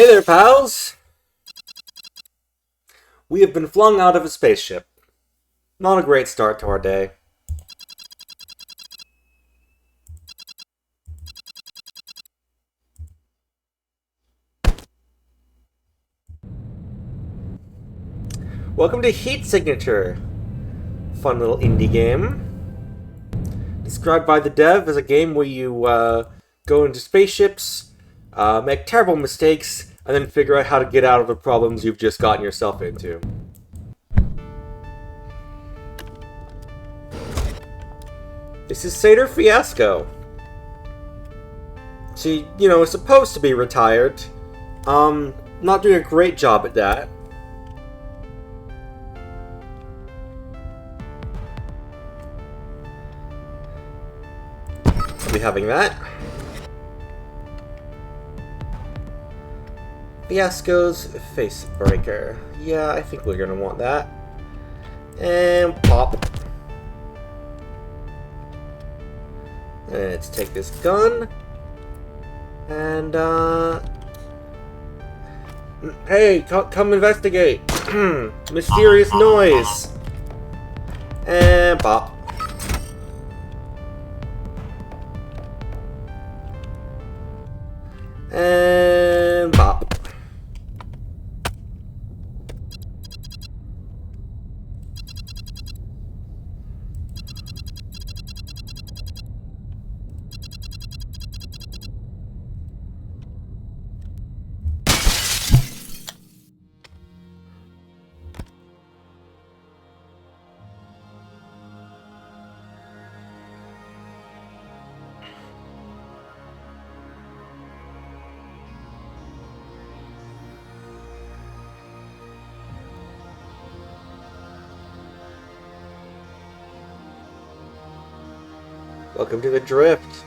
Hey there, pals! We have been flung out of a spaceship. Not a great start to our day. Welcome to Heat Signature. Fun little indie game. Described by the dev as a game where you go into spaceships, make terrible mistakes, and then figure out how to get out of the problems you've just gotten yourself into. This is Satyr Fiasco. She, is supposed to be retired. Not doing a great job at that. I'll be having that. Fiasco's Face Breaker. Yeah, I think we're gonna want that. And pop. Let's take this gun. And, hey, come investigate. Mysterious noise. And pop. And pop. Welcome to the Drift.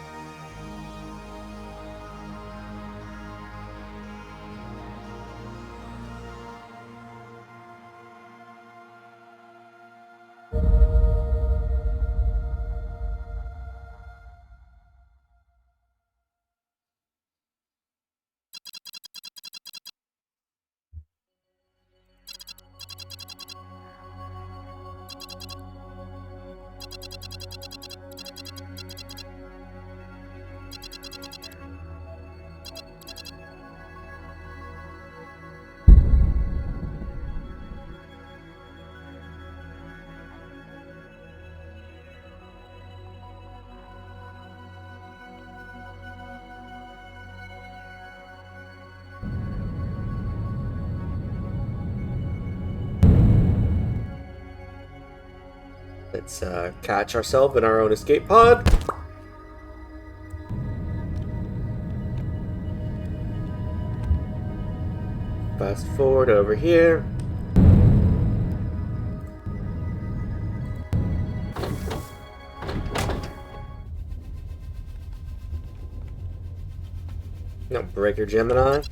Let's catch ourselves in our own escape pod. Fast forward over here. No, Breaker Gemini.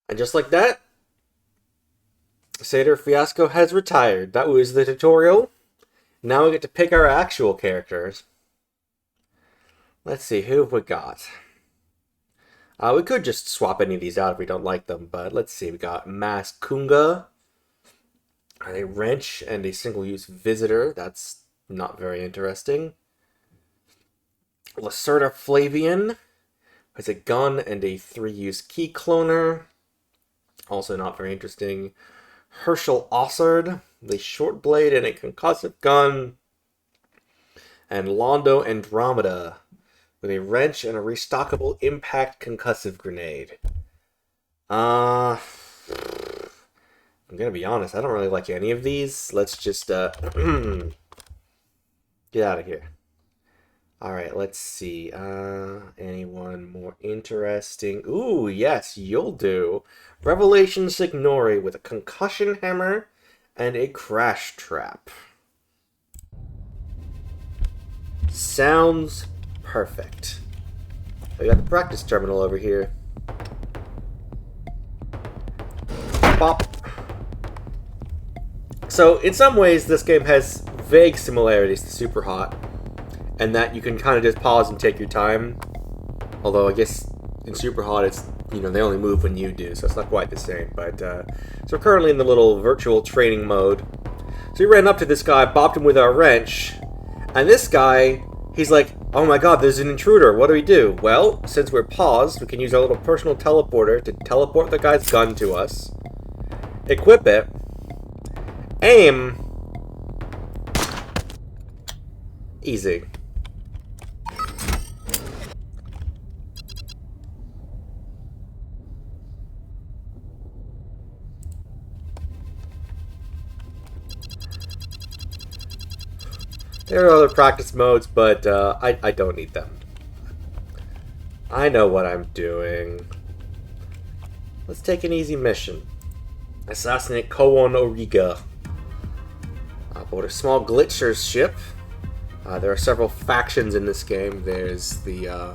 And just like that, Satyr Fiasco has retired. That was the tutorial. Now we get to pick our actual characters. Let's see, who have we got? We could just swap any of these out if we don't like them, but let's see. We got Mass Kunga, a wrench, and a single-use visitor. That's not very interesting. Lacerda Flavian has a gun and a 3-use key cloner. Also not very interesting. Herschel Ossard, the short blade and a concussive gun. And Londo Andromeda, with a wrench and a restockable impact concussive grenade. I'm gonna be honest, I don't really like any of these. Let's just, Get out of here. Alright, let's see. Anyone more interesting? Ooh, yes, you'll do. Revelation Signori with a concussion hammer and a crash trap. Sounds perfect. We got the practice terminal over here. Bop. So, in some ways, this game has vague similarities to Super Hot, and that you can kind of just pause and take your time. Although, I guess in Super Hot, it's, you know, they only move when you do, so it's not quite the same. But, so we're currently in the little virtual training mode. So we ran up to this guy, bopped him with our wrench, and this guy, he's like, oh my god, there's an intruder, what do we do? Well, since we're paused, we can use our little personal teleporter to teleport the guy's gun to us, equip it, aim, easy. There are other practice modes, but I don't need them. I know what I'm doing. Let's take an easy mission. Assassinate Kowon Origa. Aboard a small glitcher's ship. There are several factions in this game. There's the, I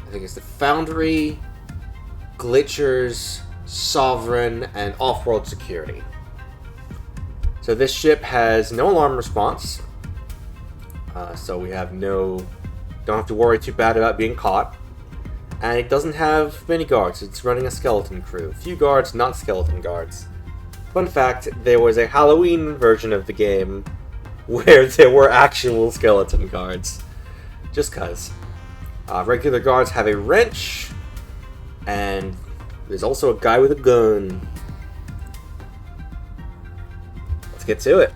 think it's the Foundry, Glitchers, Sovereign, and Off-World Security. So this ship has no alarm response. So we have don't have to worry too bad about being caught. And it doesn't have many guards, it's running a skeleton crew. Few guards, not skeleton guards. Fun fact, there was a Halloween version of the game where there were actual skeleton guards. Just cuz. Regular guards have a wrench, and there's also a guy with a gun. Let's get to it.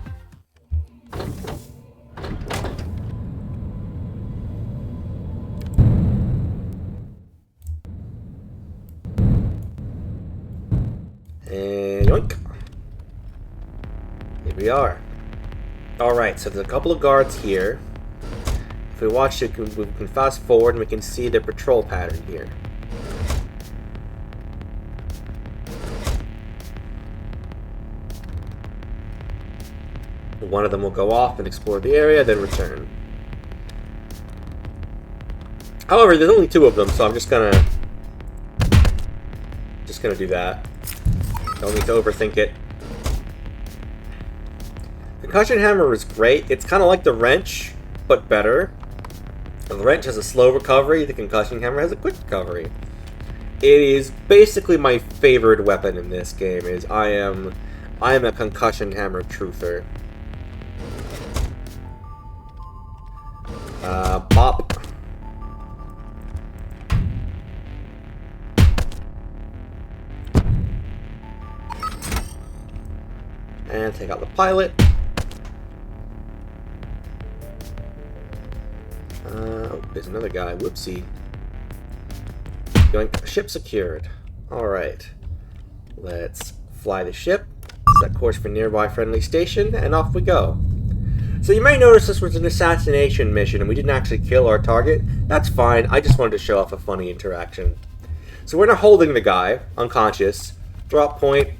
And yoink. Here we are. Alright, so there's a couple of guards here. If we watch it, we can fast forward and we can see the patrol pattern here. One of them will go off and explore the area, then return. However, there's only two of them, so I'm just gonna do that. Don't need to overthink it. The concussion hammer is great. It's kind of like the wrench, but better. The wrench has a slow recovery. The concussion hammer has a quick recovery. It is basically my favorite weapon in this game. I am a concussion hammer truther. Bop. And take out the pilot. Oh, there's another guy. Whoopsie. Ship secured. Alright. Let's fly the ship, set course for nearby friendly station, and off we go. So you may notice this was an assassination mission and we didn't actually kill our target. That's fine, I just wanted to show off a funny interaction. So we're now holding the guy, unconscious. Drop point.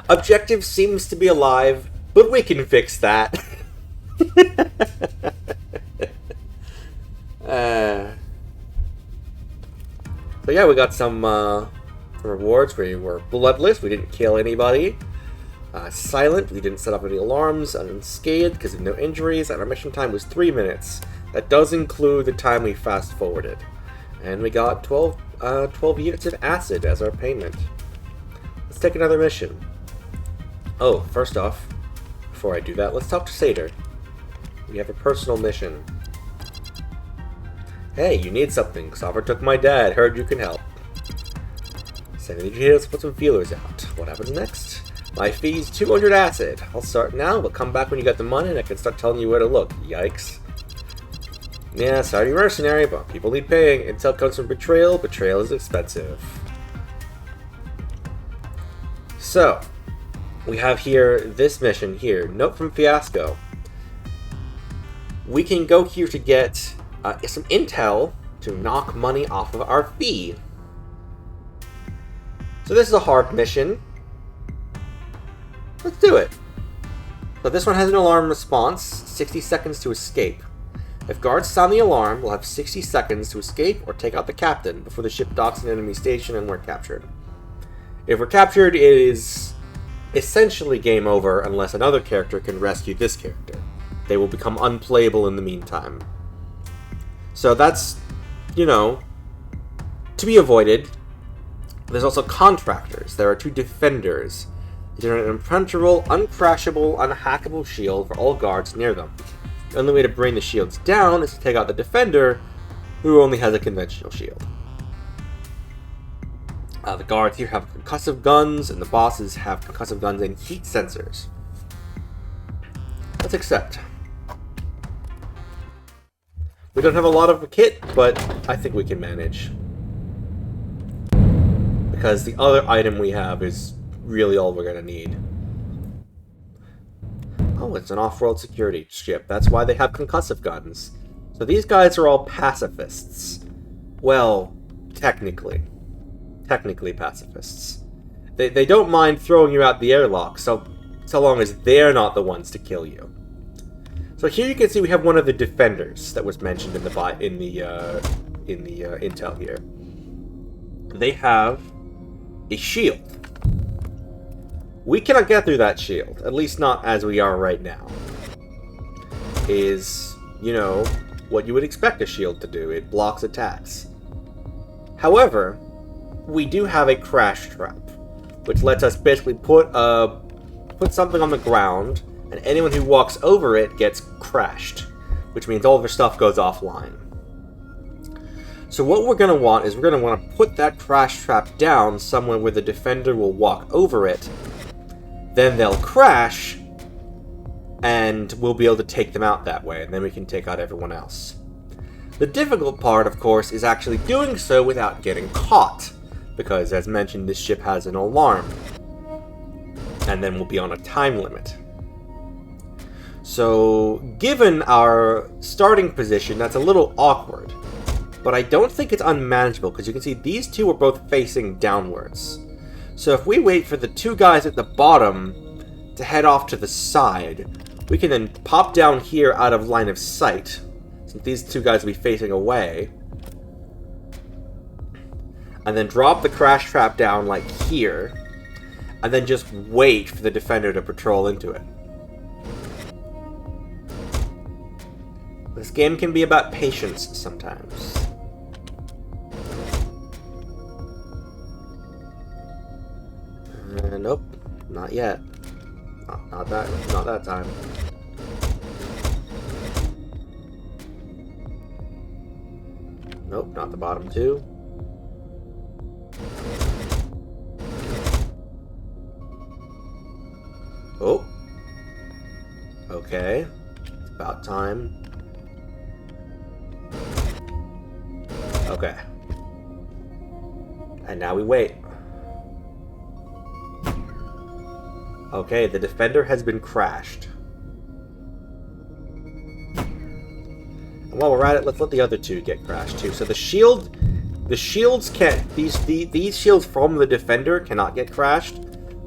Objective seems to be alive, but we can fix that. So yeah, we got some rewards. We were bloodless, we didn't kill anybody. Silent, we didn't set up any alarms. Unscathed because of no injuries, and our mission time was 3 minutes. That does include the time we fast forwarded. And we got 12 units of acid as our payment. Let's take another mission. Oh, first off, before I do that, let's talk to Satyr. We have a personal mission. Hey, you need something. Xaver took my dad. Heard you can help. Sending you here to put some feelers out. What happens next? My fee's 200 acid. I'll start now, but come back when you got the money and I can start telling you where to look. Yikes. Yeah, sorry mercenary, but people need paying. Intel comes from betrayal. Betrayal is expensive. So, we have here this mission here. Note from Fiasco. we can go here to get some intel to knock money off of our fee. So this is a hard mission. Let's do it. So this one has an alarm response, 60 seconds to escape. If guards sound the alarm, we'll have 60 seconds to escape or take out the captain before the ship docks an enemy station and we're captured. If we're captured, it is essentially game over unless another character can rescue this character. They will become unplayable in the meantime. So that's, you know, to be avoided. There's also contractors. There are 2 defenders. They generate an impenetrable, uncrashable, unhackable shield for all guards near them. The only way to bring the shields down is to take out the defender, who only has a conventional shield. The guards here have concussive guns, and the bosses have concussive guns and heat sensors. Let's accept. We don't have a lot of a kit, but I think we can manage. Because the other item we have is really all we're going to need. Oh, it's an off-world security ship. That's why they have concussive guns. So these guys are all pacifists. Well, technically. Technically pacifists. They don't mind throwing you out the airlock, so long as they're not the ones to kill you. So here you can see we have one of the defenders that was mentioned in the intel here. They have a shield. We cannot get through that shield, at least not as we are right now. Is, you know, what you would expect a shield to do. It blocks attacks. However, we do have a crash trap, which lets us basically put something on the ground, and anyone who walks over it gets crashed, which means all of their stuff goes offline. So what we're going to want is we're going to want to put that crash trap down somewhere where the defender will walk over it. Then they'll crash, and we'll be able to take them out that way, and then we can take out everyone else. The difficult part, of course, is actually doing so without getting caught, because, as mentioned, this ship has an alarm, and then we'll be on a time limit. So, given our starting position, that's a little awkward, but I don't think it's unmanageable, because you can see these 2 are both facing downwards. So if we wait for the 2 guys at the bottom to head off to the side, we can then pop down here out of line of sight, since these 2 guys will be facing away, and then drop the crash trap down like here, and then just wait for the defender to patrol into it. This game can be about patience sometimes. Nope, not yet. Not that time. Nope, not the bottom 2. Oh. Okay. It's about time. Okay. And now we wait. Okay, the defender has been crashed. And while we're at it, let's let the other 2 get crashed too. So the shields can't, these shields from the defender cannot get crashed,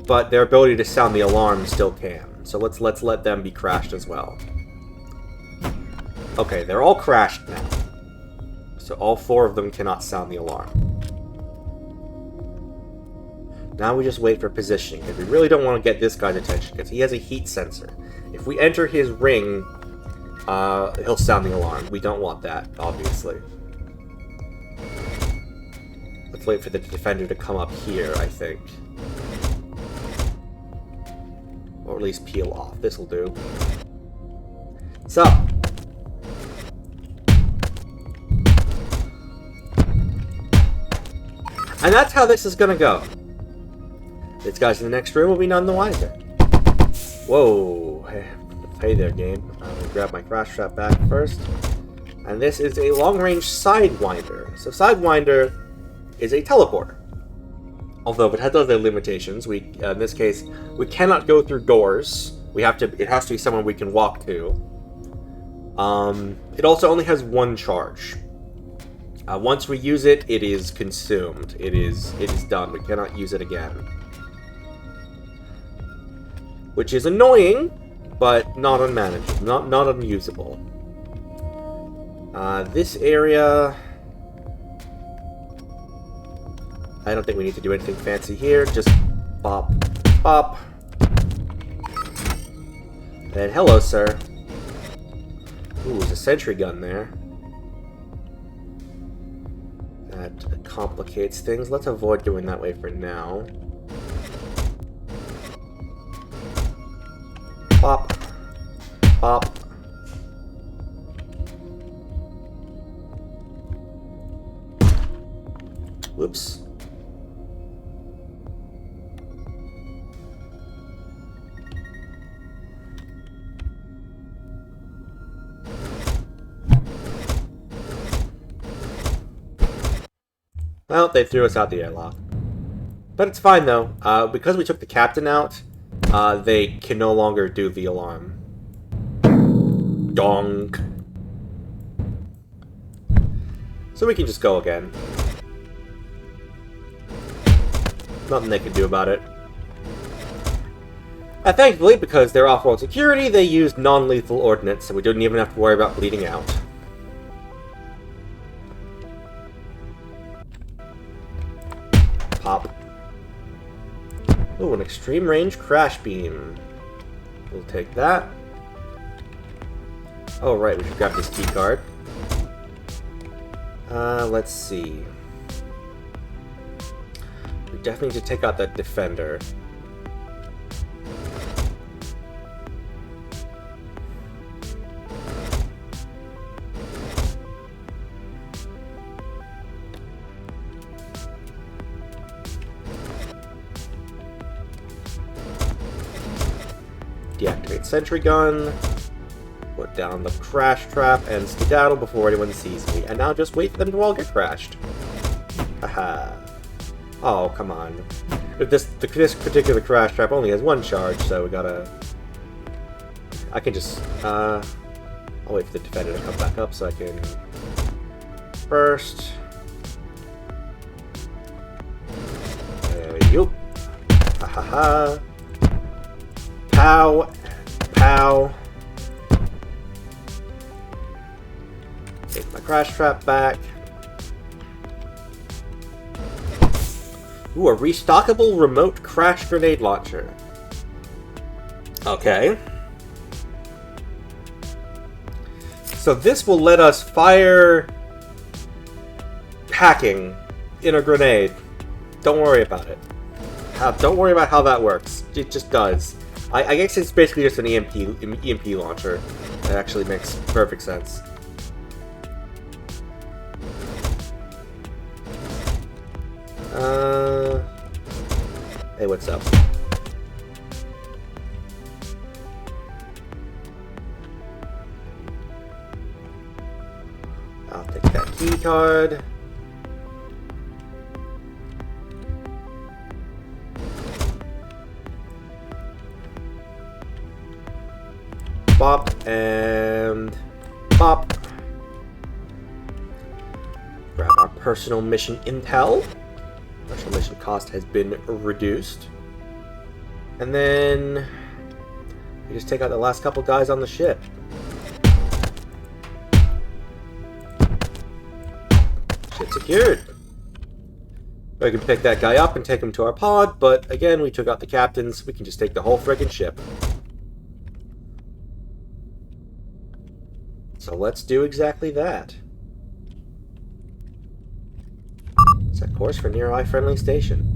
but their ability to sound the alarm still can. So let's let them be crashed as well. Okay, they're all crashed now. So all 4 of them cannot sound the alarm. Now we just wait for positioning, because we really don't want to get this guy's attention, because he has a heat sensor. If we enter his ring, he'll sound the alarm. We don't want that, obviously. Let's wait for the defender to come up here, I think. Or at least peel off. This'll do. So. And that's how this is gonna go. These guys in the next room will be none the wiser. Whoa. Hey there, game. I'm going to grab my crash trap back first. And this is a long-range Sidewinder. So Sidewinder is a teleporter. Although it has other limitations. In this case, we cannot go through doors. It has to be someone we can walk to. It also only has one charge. Once we use it, it is consumed. It is done. We cannot use it again. Which is annoying, but not unmanageable, not unusable. This area... I don't think we need to do anything fancy here. Just bop, bop. And hello, sir. Ooh, there's a sentry gun there. That complicates things. Let's avoid going that way for now. Pop. Pop. Whoops. Well, they threw us out the airlock. But it's fine, though. Because we took the captain out, they can no longer do the alarm. Donk. So we can just go again. Nothing they can do about it. Thankfully, because they're off-world security, they used non-lethal ordnance, and we didn't even have to worry about bleeding out. Pop. Oh, an extreme range crash beam. We'll take that. Oh, right, we should grab this key card. Let's see. We definitely need to take out that defender. Deactivate sentry gun, put down the crash trap, and skedaddle before anyone sees me. And now just wait for them to all get crashed. Haha. Oh, come on. This particular crash trap only has one charge, so we gotta... I can just... I'll wait for the defender to come back up so I can... First... There we go. Ha ha ha. Pow. Pow. Take my crash trap back. Ooh, a restockable remote crash grenade launcher. Okay. So this will let us fire hacking in a grenade. Don't worry about it. Don't worry about how that works. It just does. I guess it's basically just an EMP launcher. That actually makes perfect sense. Hey, what's up? I'll take that key card. Bop and bop. Grab our personal mission intel. Personal mission cost has been reduced. And then we just take out the last couple guys on the ship. Ship secured. We can pick that guy up and take him to our pod, but again, we took out the captains. We can just take the whole friggin' ship. So let's do exactly that. Set course for nearby friendly station.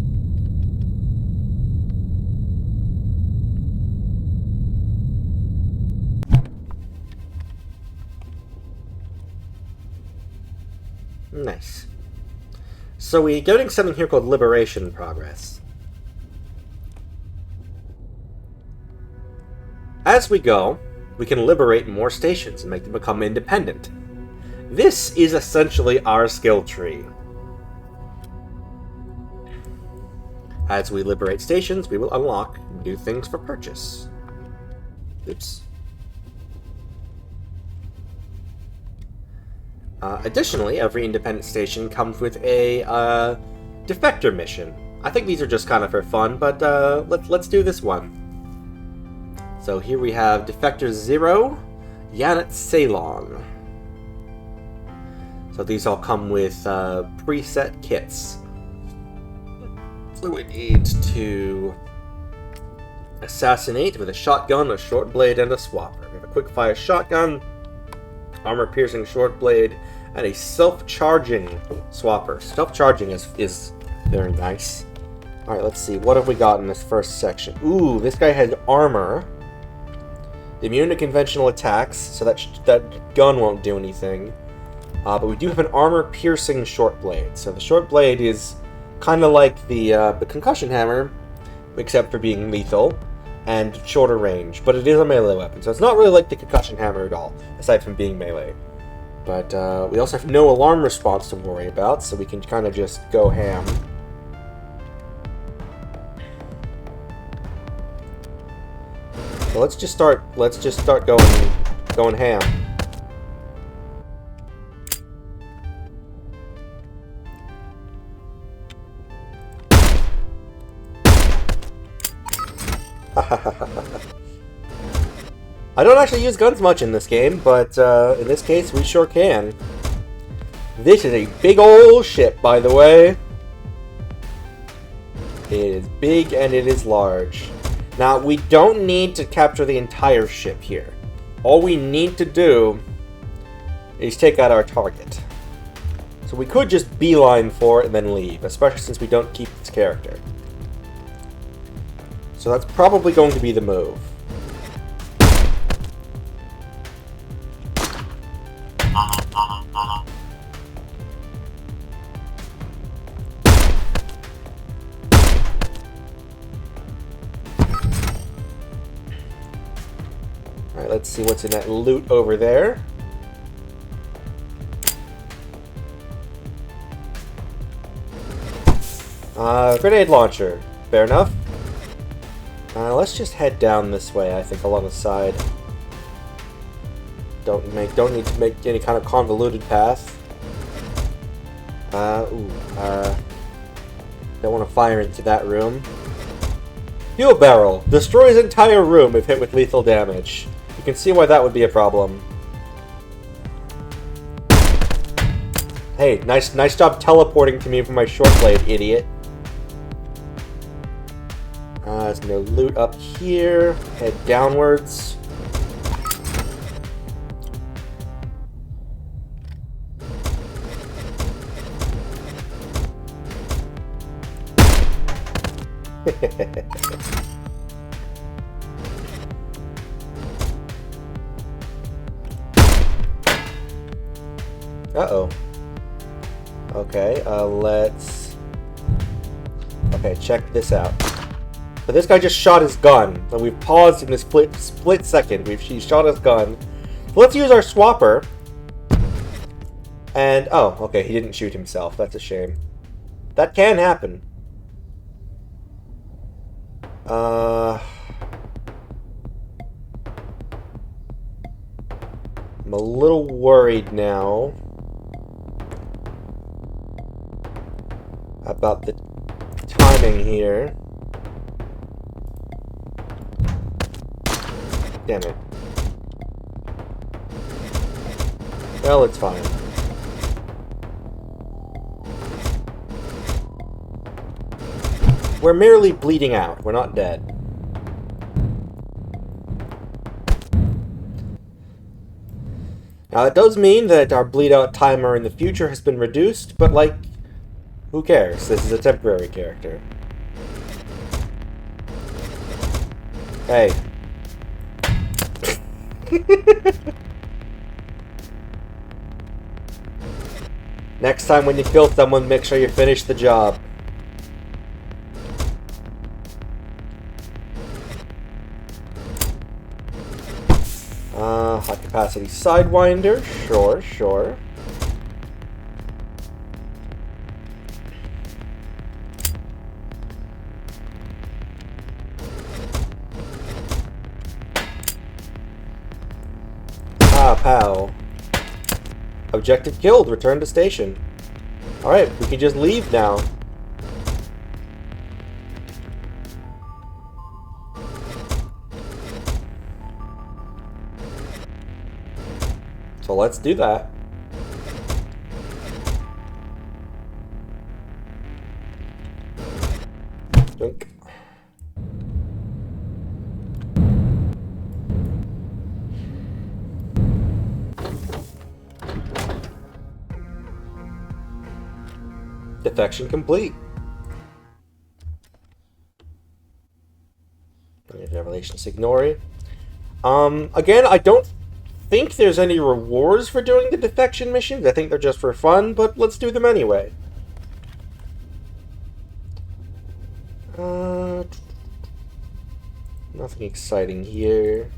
Nice. So we're getting something here called Liberation Progress. As we go, we can liberate more stations and make them become independent. This is essentially our skill tree. As we liberate stations, we will unlock new things for purchase. Oops. Additionally, every independent station comes with a defector mission. I think these are just kind of for fun, but let's do this one. So here we have Defector 0, Yannet Ceylon. So these all come with preset kits. So we need to assassinate with a shotgun, a short blade, and a swapper. We have a quick-fire shotgun, armor-piercing short blade, and a self-charging swapper. Self-charging is very nice. Alright, let's see. What have we got in this first section? Ooh, this guy has armor. Immune to conventional attacks, so that gun won't do anything. But we do have an armor-piercing short blade. So the short blade is kind of like the concussion hammer, except for being lethal and shorter range. But it is a melee weapon, so it's not really like the concussion hammer at all, aside from being melee. But we also have no alarm response to worry about, so we can kind of just go ham. So let's just start going ham. I don't actually use guns much in this game, but in this case we sure can. This is a big old ship, by the way. It is big and it is large. Now, we don't need to capture the entire ship here. All we need to do is take out our target. So we could just beeline for it and then leave, especially since we don't keep its character. So that's probably going to be the move. Alright, let's see what's in that loot over there. Grenade launcher. Fair enough. Let's just head down this way, I think, along the side. Don't need to make any kind of convoluted path. Don't want to fire into that room. Fuel barrel. Destroys entire room if hit with lethal damage. You can see why that would be a problem. Hey, nice job teleporting to me from my short blade, idiot. There's no loot up here. Head downwards. Uh-oh. Okay, let's... Okay, check this out. So this guy just shot his gun. And we've paused in a split second. He shot his gun. So let's use our swapper. And, oh, okay, he didn't shoot himself. That's a shame. That can happen. I'm a little worried now about the timing here. Damn it. Well, it's fine. We're merely bleeding out. We're not dead. Now, it does mean that our bleed out timer in the future has been reduced, but, like, who cares? This is a temporary character. Hey. Next time when you kill someone, make sure you finish the job. High capacity sidewinder, sure. Pow. Objective killed. Return to station. Alright, we can just leave now. So let's do that. Dunk. Defection complete. Revelations ignore it. Again, I don't think there's any rewards for doing the defection missions. I think they're just for fun, but let's do them anyway. Nothing exciting here.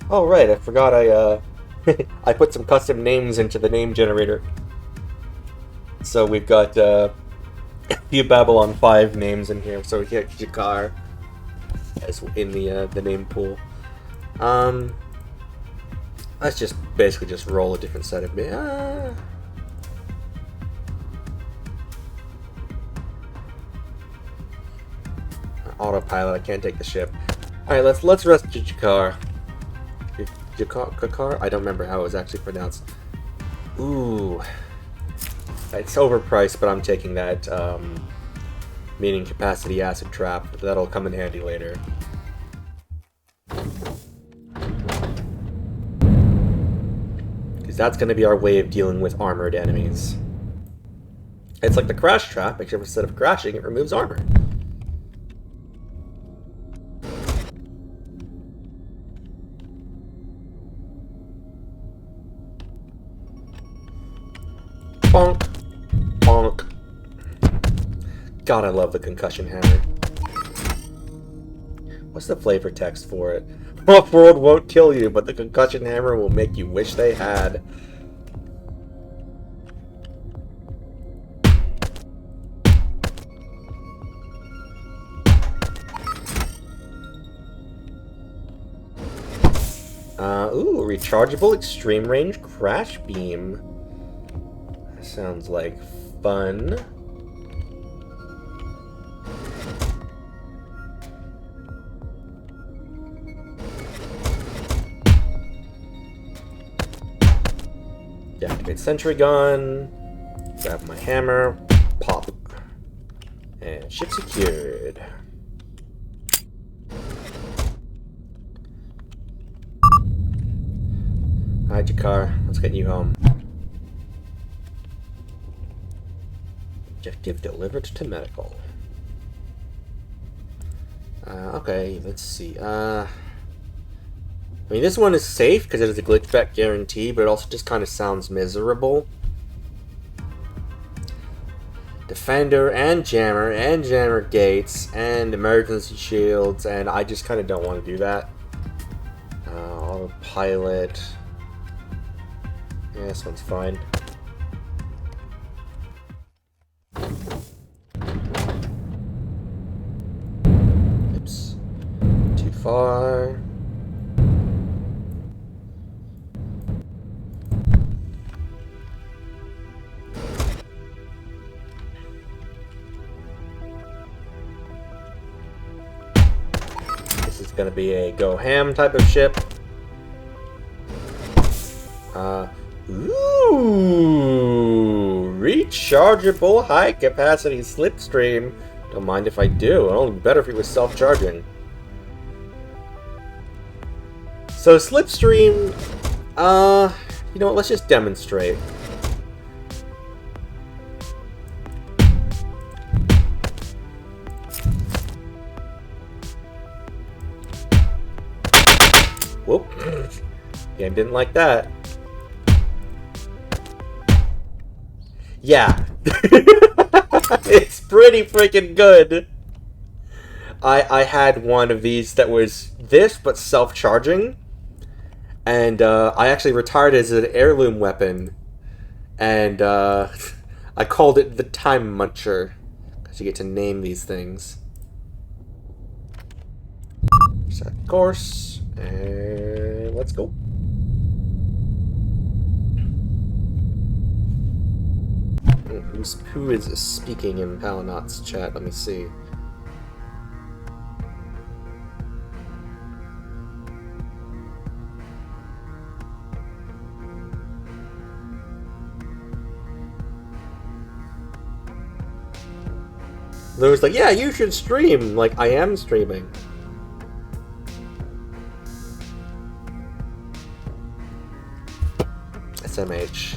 Oh right, I forgot I I put some custom names into the name generator. So we've got a few Babylon 5 names in here. So we get Jakar as in the name pool. Let's just basically just roll a different set of autopilot. I can't take the ship. All right, let's rescue Jakar. Jakar? I don't remember how it was actually pronounced. Ooh, it's overpriced, but I'm taking that. Meaning capacity acid trap. That'll come in handy later. Because that's going to be our way of dealing with armored enemies. It's like the crash trap, except instead of crashing, it removes armor. Bonk. Bonk. God, I love the concussion hammer. What's the flavor text for it? Off-world won't kill you, but the concussion hammer will make you wish they had. Ooh, rechargeable extreme range crash beam. That sounds like fun. Deactivate sentry gun. Grab my hammer. Pop. And ship secured. Alright, Jakar, let's get you home. Objective delivered to medical. Okay, let's see. I mean, this one is safe because it is a glitch back guarantee, but it also just kind of sounds miserable. Defender and jammer gates and emergency shields, and I just kind of don't want to do that. Autopilot. Yeah, this one's fine. Oops. Too far. This is going to be a go ham type of ship. Ooh, rechargeable high capacity slipstream. Don't mind if I do. It'd only be better if it was self-charging. So slipstream, you know what? Let's just demonstrate. Whoop. Game didn't like that. Yeah. It's pretty freaking good. I had one of these that was this, but self-charging. And I actually retired it as an heirloom weapon. And I called it the Time Muncher. Because you get to name these things. Set course. And let's go. Who is speaking in Palinot's chat? Let me see. Lou's like, yeah, you should stream. Like, I am streaming. SMH.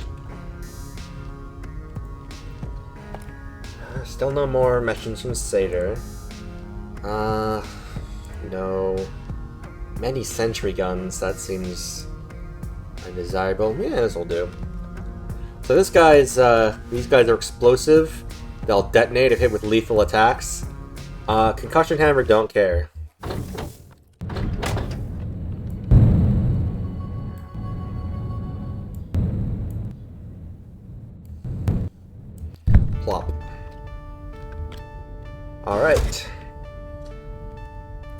Still no more mentions from Seder. No. Many sentry guns, that seems undesirable. Yeah, this will do. So this guy's, these guys are explosive. They'll detonate if hit with lethal attacks. Concussion Hammer, don't care. Plop. Alright.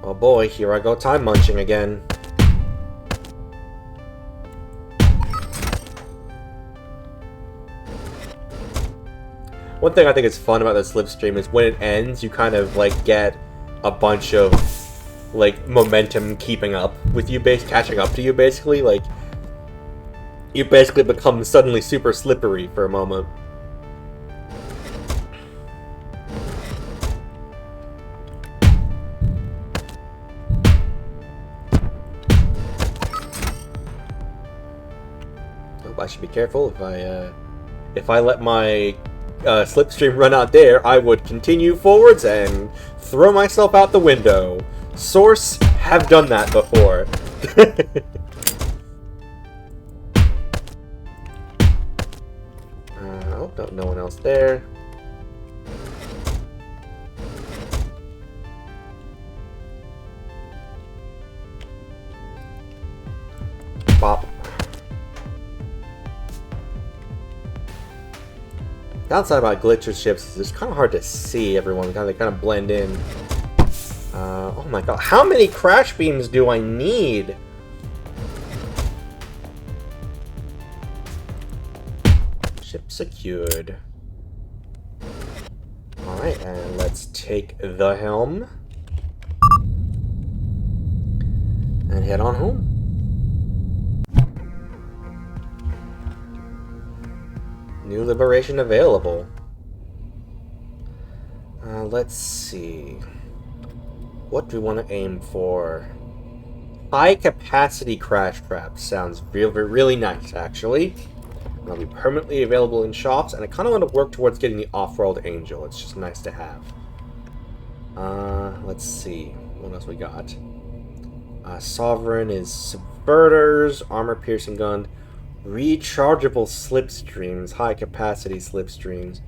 Oh boy, here I go time munching again. One thing I think is fun about this slipstream is when it ends, you kind of like get a bunch of like momentum keeping up with you, catching up to you basically. Like you basically become suddenly super slippery for a moment. Oh, I should be careful if I let my slipstream run out there, I would continue forwards and throw myself out the window. Source, have done that before. Oh, no one else there. Bop. Downside about glitcher ships is it's kind of hard to see everyone. They kind of blend in. Oh my god, how many crash beams do I need? Ship secured. Alright, and let's take the helm. And head on home. New liberation available. Let's see. What do we want to aim for? High capacity crash traps sounds really nice, actually. They'll be permanently available in shops, and I kind of want to work towards getting the off-world angel. It's just nice to have. Let's see. What else we got? Sovereign is subverters, armor piercing gun. Rechargeable slipstreams, high capacity slipstreams.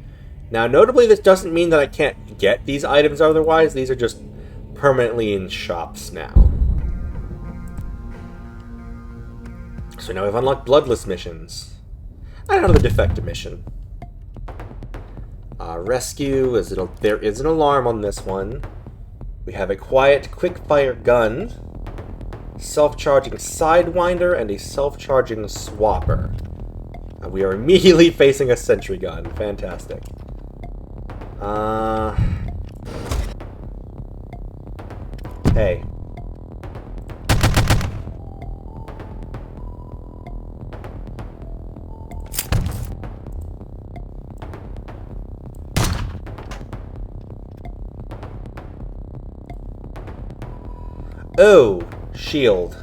Now, notably, this doesn't mean that I can't get these items otherwise. These are just permanently in shops now. So now we've unlocked bloodless missions. And another defector mission. Rescue, there is an alarm on this one. We have a quiet, quick-fire gun. Self-charging sidewinder and a self-charging swapper. We are immediately facing a sentry gun. Fantastic. Hey. Oh, shield.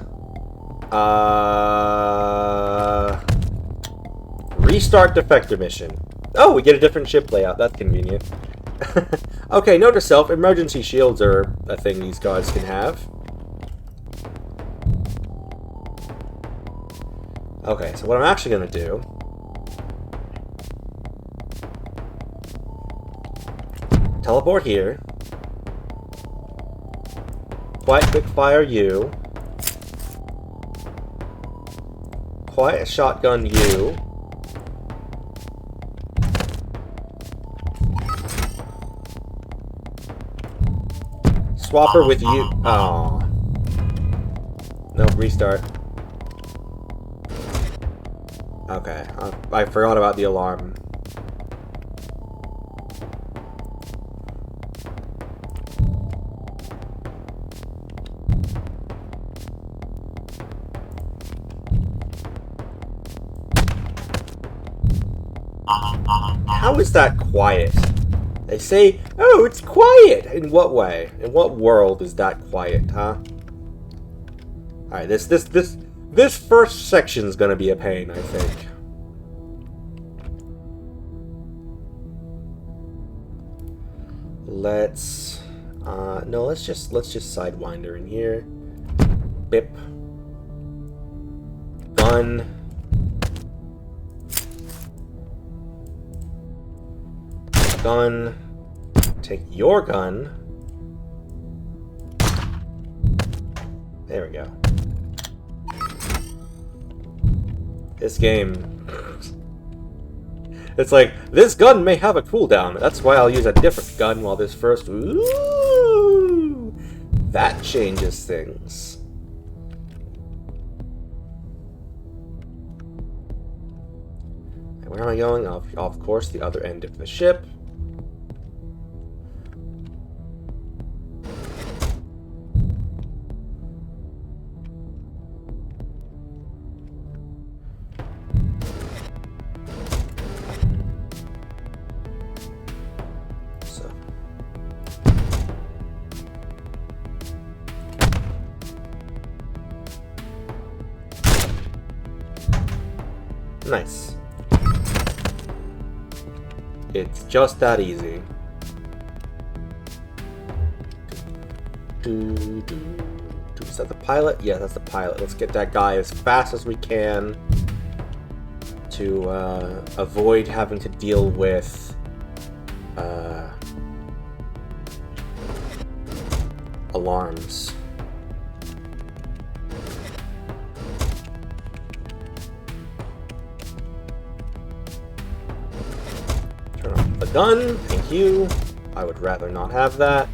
Restart defector mission. Oh, we get a different ship layout. That's convenient. Okay, note to self, emergency shields are a thing these guys can have. Okay, so what I'm actually going to do... teleport here. Quiet quick fire you. Quiet shotgun you. Swapper with you. Oh. Nope, restart. Okay, I forgot about the alarm. How is that quiet? They say, oh, it's quiet! In what way? In what world is that quiet, huh? Alright, this first section's gonna be a pain, I think. Let's no, let's just Sidewinder in here. Bip. Gun. Gun. Take your gun. There we go. This game. It's like, this gun may have a cooldown. That's why I'll use a different gun while this first... Ooh! That changes things. And where am I going? Of course, the other end of the ship. Nice. It's just that easy. Is that the pilot? Yeah, that's the pilot. Let's get that guy as fast as we can to avoid having to deal with alarms. Turn off the gun, thank you. I would rather not have that.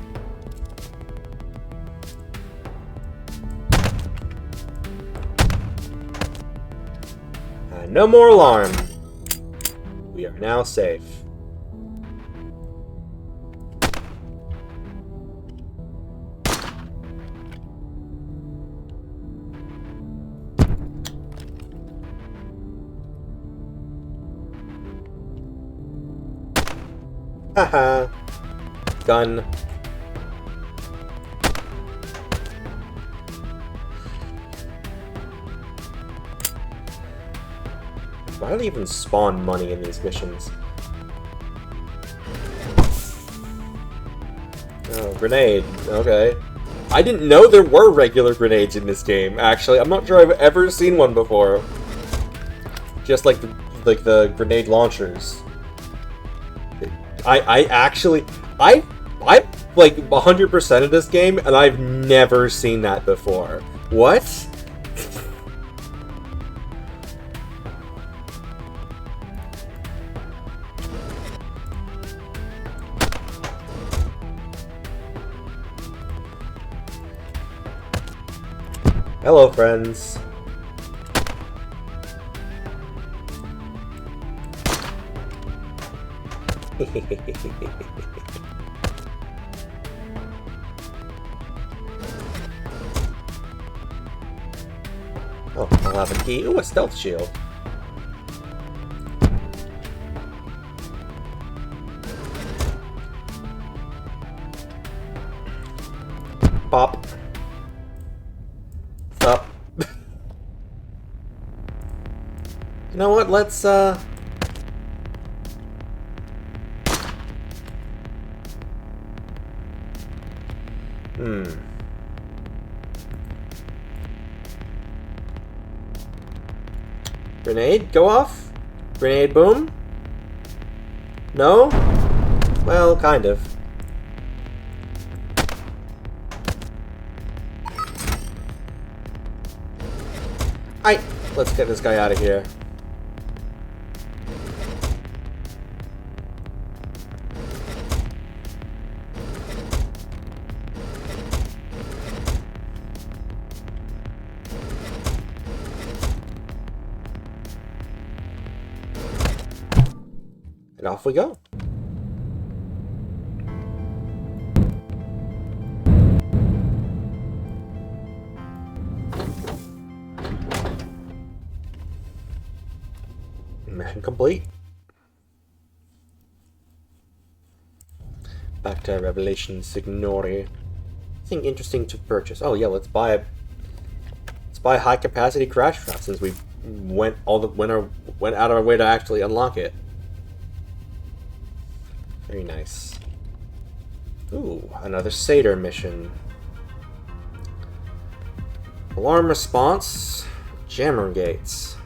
And no more alarm. We are now safe. Haha. Gun. Why do they even spawn money in these missions? Oh, grenade. Okay. I didn't know there were regular grenades in this game, actually. I'm not sure I've ever seen one before. Just like the grenade launchers. I actually like 100% of this game, and I've never seen that before. What? Hello, friends. Oh, I'll have a key. Ooh, a stealth shield. Pop. Stop. You know what? Let's, Grenade? Go off? Grenade boom? No? Well, kind of. Let's get this guy out of here. And off we go. Mission complete. Back to Revelation Signori. Something interesting to purchase. Oh yeah, let's buy high capacity crash trap since we went out of our way to actually unlock it. Very nice. Ooh, another Satyr mission. Alarm response. Jammer gates.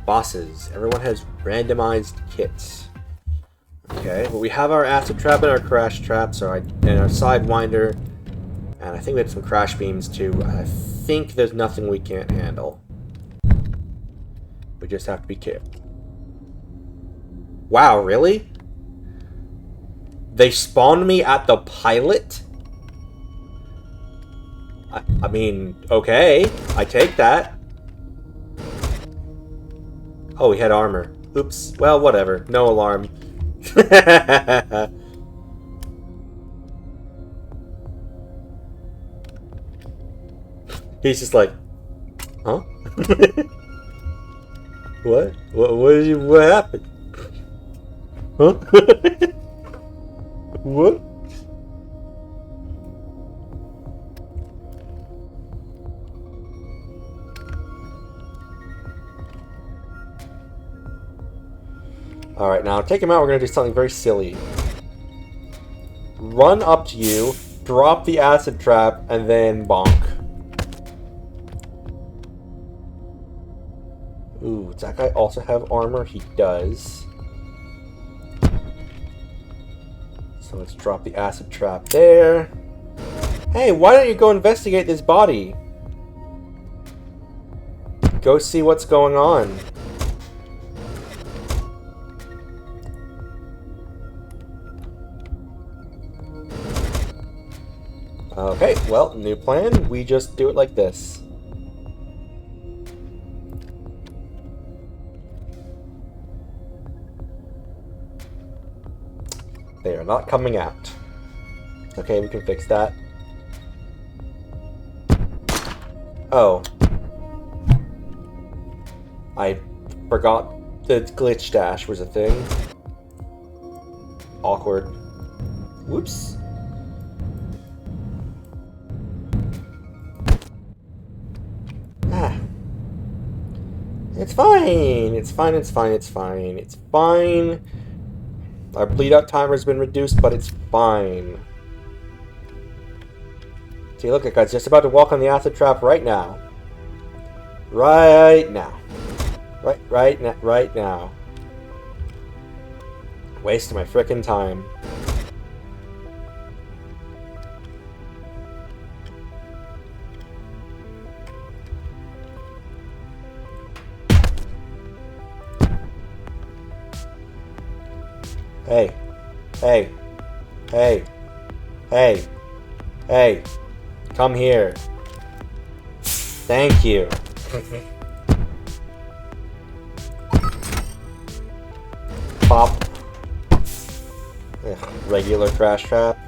Bosses. Everyone has randomized kits. Okay, well we have our acid trap and our crash traps, and our sidewinder, and I think we have some crash beams too. I think there's nothing we can't handle. We just have to be careful. Wow, really? They spawned me at the pilot? I mean, okay, I take that. Oh, he had armor. Oops. Well, whatever. No alarm. He's just like, huh? What? What happened? Huh? What? Alright, now take him out. We're going to do something very silly. Run up to you, drop the acid trap, and then bonk. Ooh, does that guy also have armor? He does. So let's drop the acid trap there. Hey, why don't you go investigate this body? Go see what's going on. Okay, well, new plan. We just do it like this. They are not coming out. Okay, we can fix that. Oh. I forgot the glitch dash was a thing. Awkward. Whoops. It's fine. It's fine. It's fine. It's fine. It's fine. Our bleed out timer has been reduced, but it's fine. See, look, that guy's just about to walk on the acid trap right now. Right now. Right now. Wasting my frickin' time. Hey. Hey. Hey. Hey. Hey. Come here. Thank you. Pop. Ugh, regular crash trap.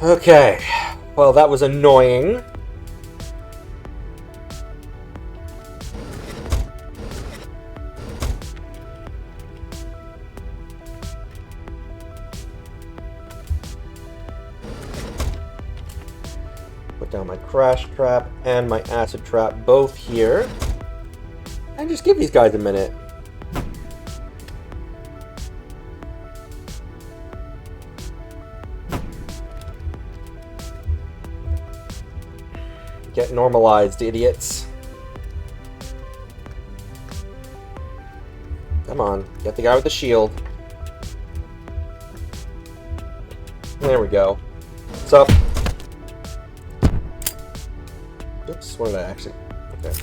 Okay. Well, that was annoying. Put down my crash trap and my acid trap both here. And just give these guys a minute. Get normalized, idiots. Come on, get the guy with the shield. There we go. What's up? Oops, what did I actually... Okay.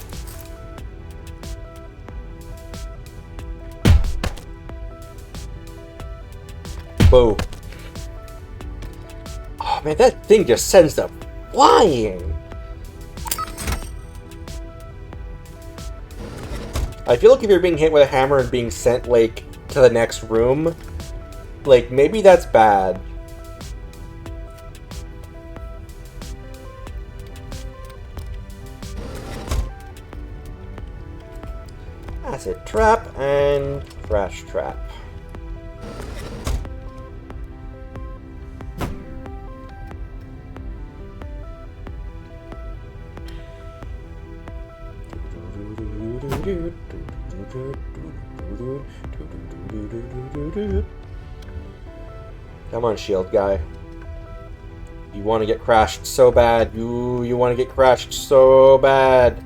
Whoa. Oh man, that thing just sends them flying! I feel like if you're being hit with a hammer and being sent, like, to the next room, like, maybe that's bad. Acid trap, and Crash trap. Come on, shield guy. You want to get crashed so bad. Ooh, you want to get crashed so bad.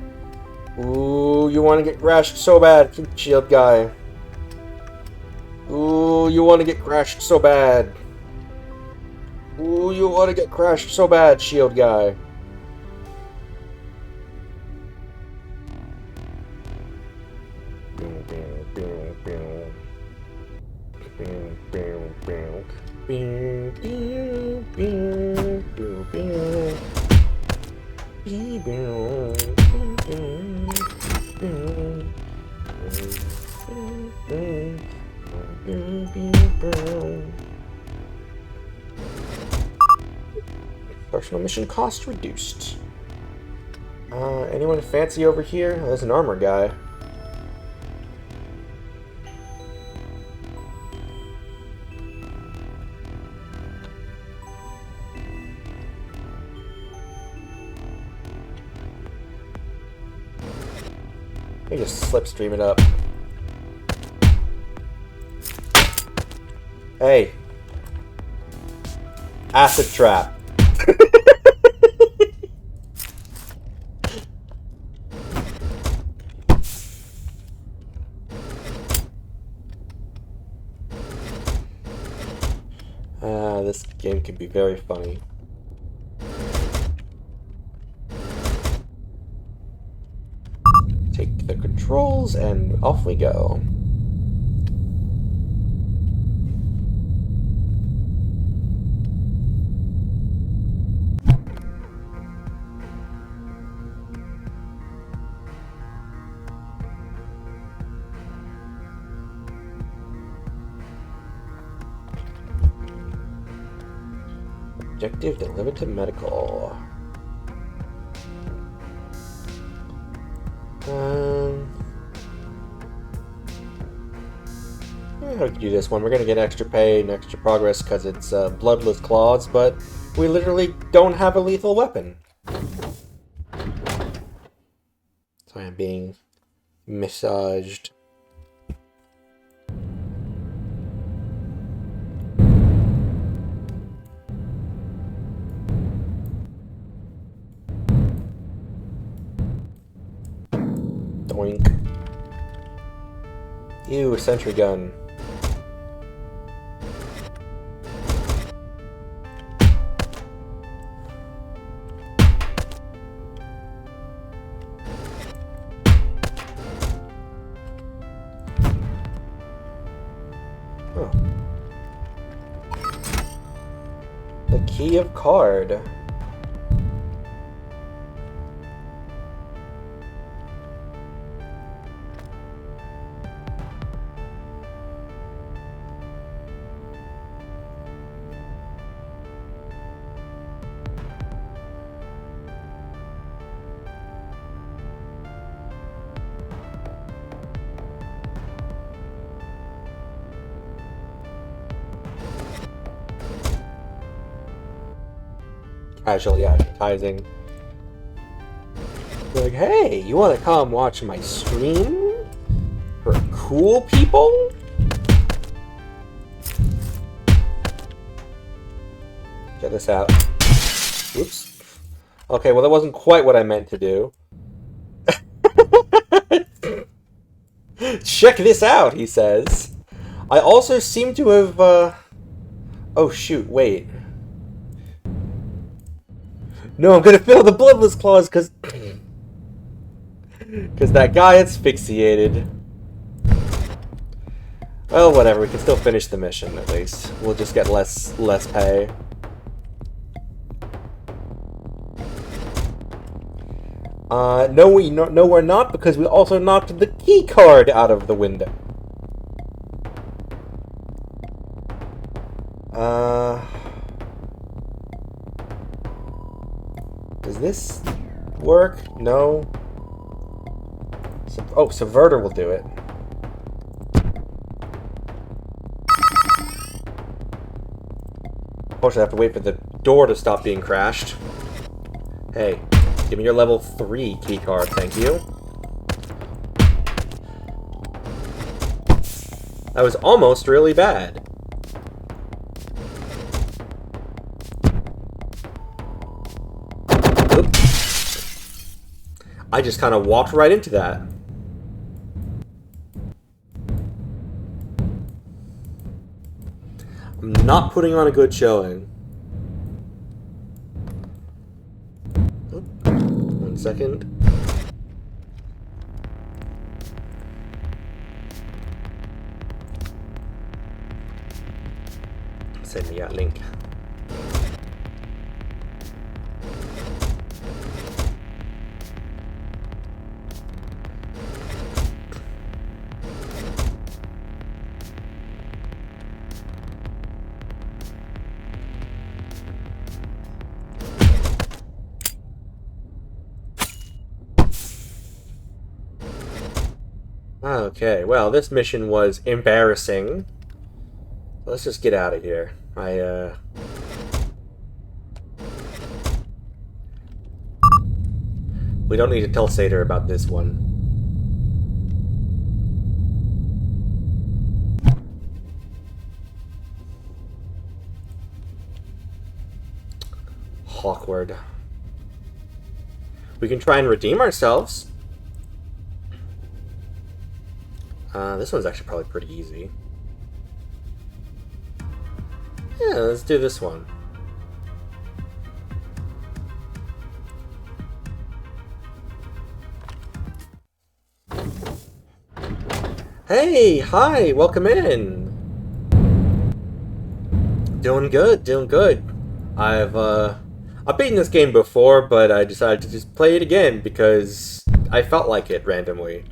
Ooh, you want to get crashed so bad, shield guy. Ooh, you want to get crashed so bad. Ooh, you want to get crashed so bad, shield guy. Personal mission cost reduced. Anyone fancy over here? There's an armor guy. Let me just slipstream it up. Hey. Acid trap. This game can be very funny. Take the controls and off we go. Objective delivered to medical. I hope to do this one. We're gonna get extra pay and extra progress because it's bloodless claws, but we literally don't have a lethal weapon. So I am being massaged. Doink. Ew, a sentry gun. Oh. The key of card. Casually advertising. Like, hey, you want to come watch my stream? For cool people? Check this out. Oops. Okay, well that wasn't quite what I meant to do. Check this out, he says. I also seem to have, Oh shoot, wait. No, I'm gonna fail the bloodless claws because that guy asphyxiated. Well, whatever. We can still finish the mission at least. We'll just get less pay. No, we're not because we also knocked the key card out of the window. Does this work? No. Oh, Subverter will do it. Unfortunately, I have to wait for the door to stop being crashed. Hey, give me your level 3 key card, thank you. That was almost really bad. Oops. I just kind of walked right into that. I'm not putting on a good showing. Oop. 1 second. Send me that link. Okay, well, this mission was embarrassing. Let's just get out of here. We don't need to tell Seder about this one. Awkward. We can try and redeem ourselves. This one's actually probably pretty easy. Yeah, let's do this one. Hey, hi, welcome in. Doing good, doing good. I've beaten this game before, but I decided to just play it again because I felt like it randomly.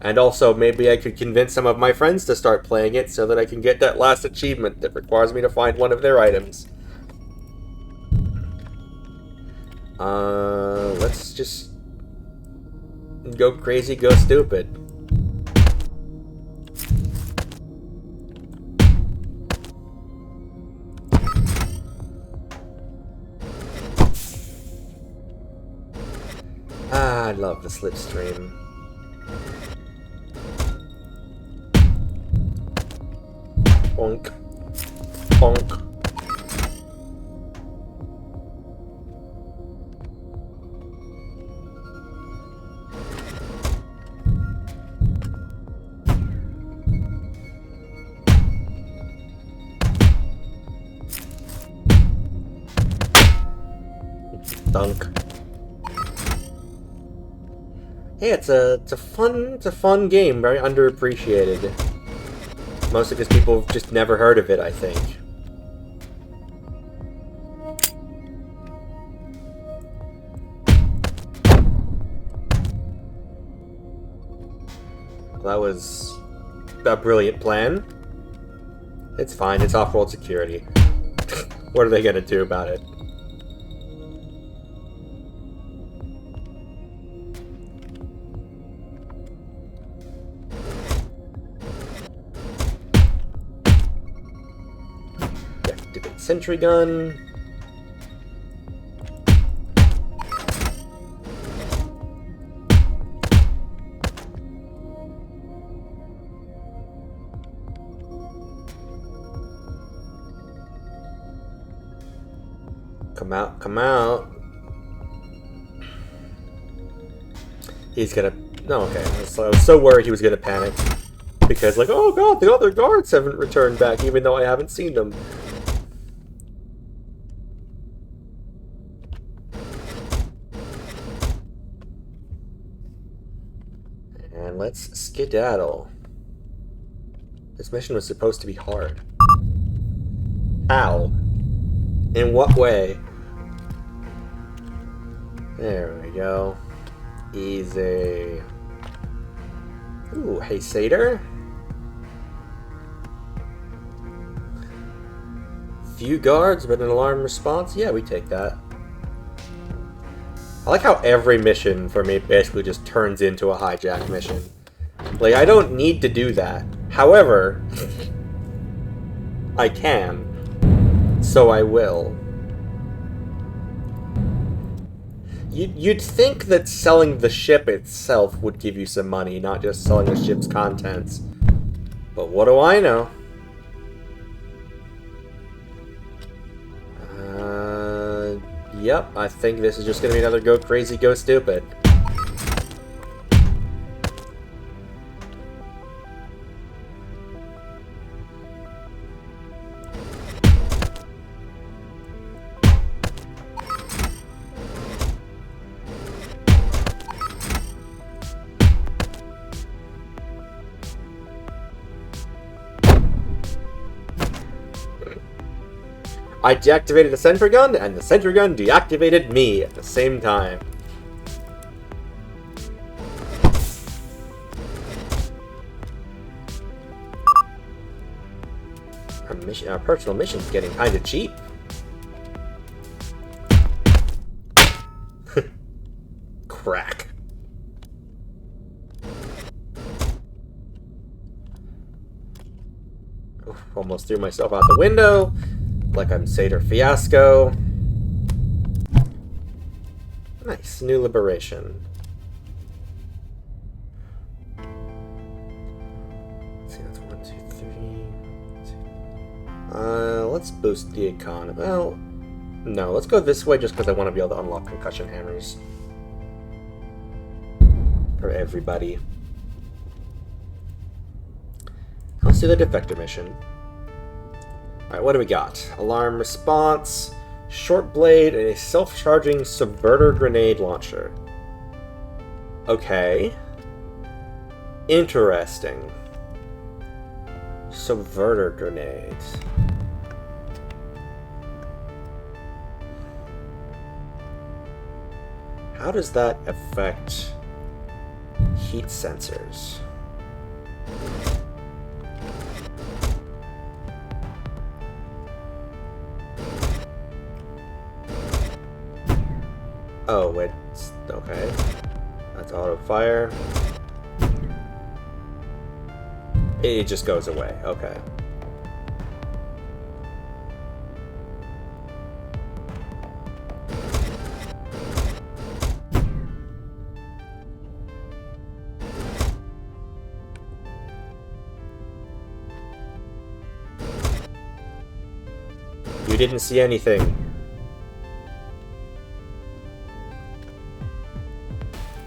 And also, maybe I could convince some of my friends to start playing it so that I can get that last achievement that requires me to find one of their items. Let's just go crazy, go stupid. I love the slipstream. Bonk. Bonk. Dunk. Hey, it's a fun game, very underappreciated. Mostly because people have just never heard of it, I think. Well, that was a brilliant plan. It's fine, it's off-world security. What are they gonna do about it? Sentry gun. Come out, come out. He's gonna... No, okay. I was so worried he was gonna panic. Because, like, oh god, the other guards haven't returned back, even though I haven't seen them. And let's skedaddle. This mission was supposed to be hard. How? In what way? There we go. Easy. Ooh, hey Seder. Few guards, but an alarm response? Yeah, we take that. I like how every mission for me basically just turns into a hijack mission. Like, I don't need to do that. However, I can. so I will. You'd think that selling the ship itself would give you some money, not just selling the ship's contents. But what do I know? Yep, I think this is just gonna be another go crazy, go stupid. I deactivated the sentry gun, and the sentry gun deactivated me at the same time. Our personal mission's getting kinda cheap. Crack. Oof, almost threw myself out the window. Like I'm Seder Fiasco. Nice, new liberation. Let's see, that's 1, 2, 3. Let's boost the economy. Well, no, let's go this way just because I want to be able to unlock concussion hammers. For everybody. Let's do the defector mission. Alright, what do we got? Alarm response, short blade, and a self-charging subverter grenade launcher. Okay. Interesting. Subverter grenades. How does that affect heat sensors? Oh, it's okay. That's auto fire. It just goes away. Okay. You didn't see anything.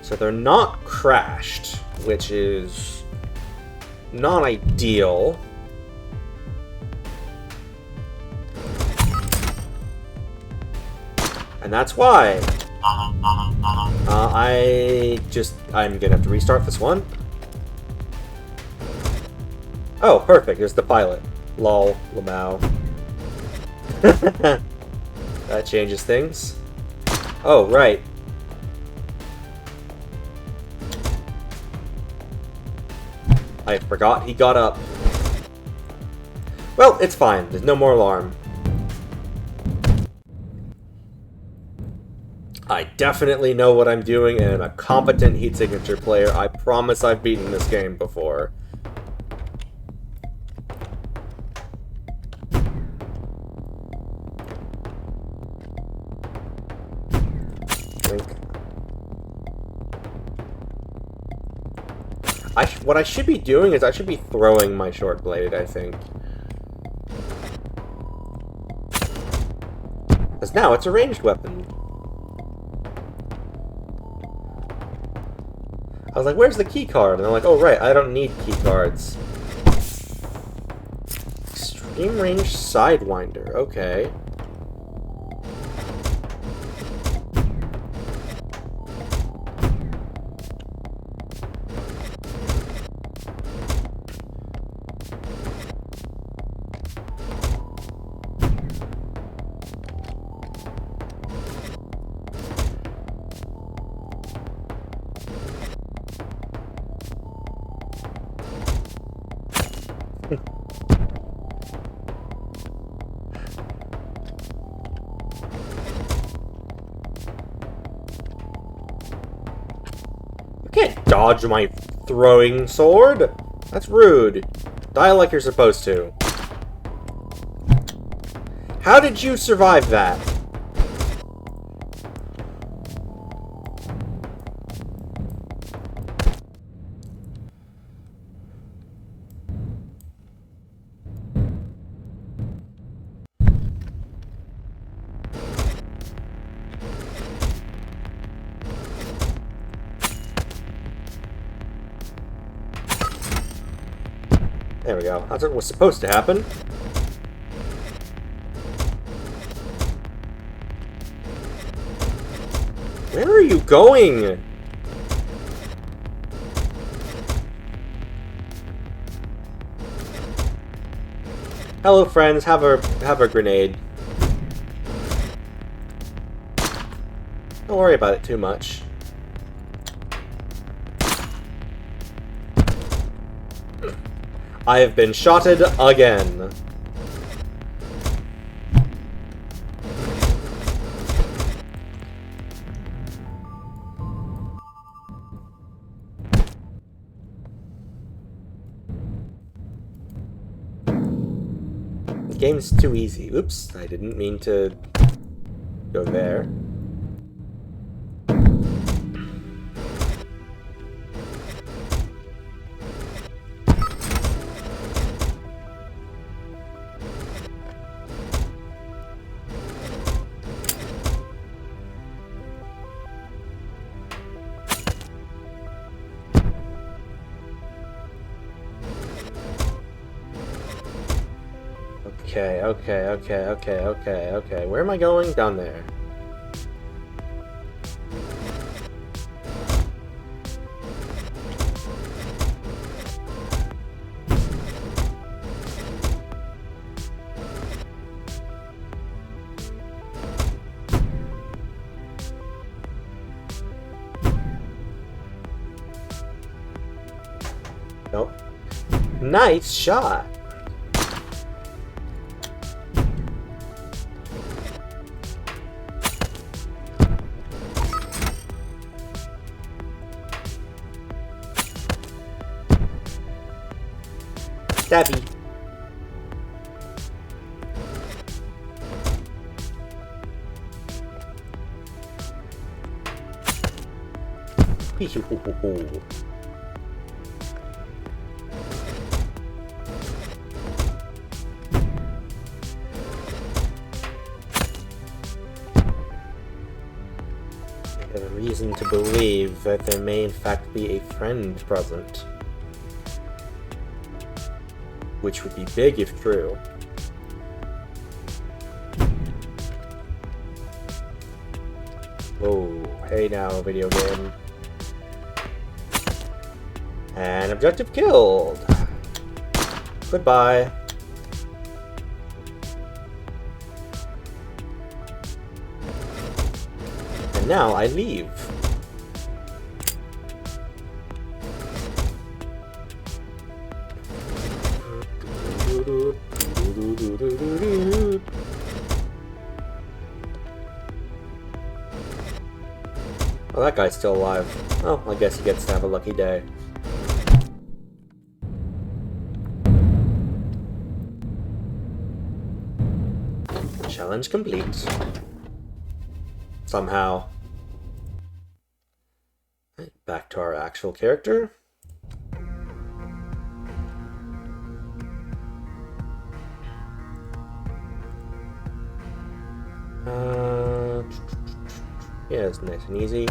So they're not crashed, which is not ideal. And that's why I'm gonna have to restart this one. Oh, perfect, there's the pilot. Lol, Lamau. That changes things. Oh, right. I forgot he got up. Well, it's fine. There's no more alarm. I definitely know what I'm doing, and I'm a competent heat signature player. I promise I've beaten this game before. What I should be doing is I should be throwing my short blade, I think. Because now it's a ranged weapon. I was like, where's the key card? And I'm like, oh right, I don't need key cards. Extreme range sidewinder, okay. Can't dodge my throwing sword. That's rude. Die like you're supposed to. How did you survive that? There we go. That's what was supposed to happen. Where are you going? Hello, friends. Have a grenade. Don't worry about it too much. I have been shotted again. The game's too easy. Oops, I didn't mean to go there. Okay. Where am I going? Down there. Nope. Nice shot! Stabby. I have a reason to believe that there may in fact be a friend present. Which would be big if true. Whoa, hey now, video game. And objective killed! Goodbye. And now I leave. Oh, that guy's still alive. Oh, I guess he gets to have a lucky day. Challenge complete. Somehow. Back to our actual character. Yeah, it's nice and easy.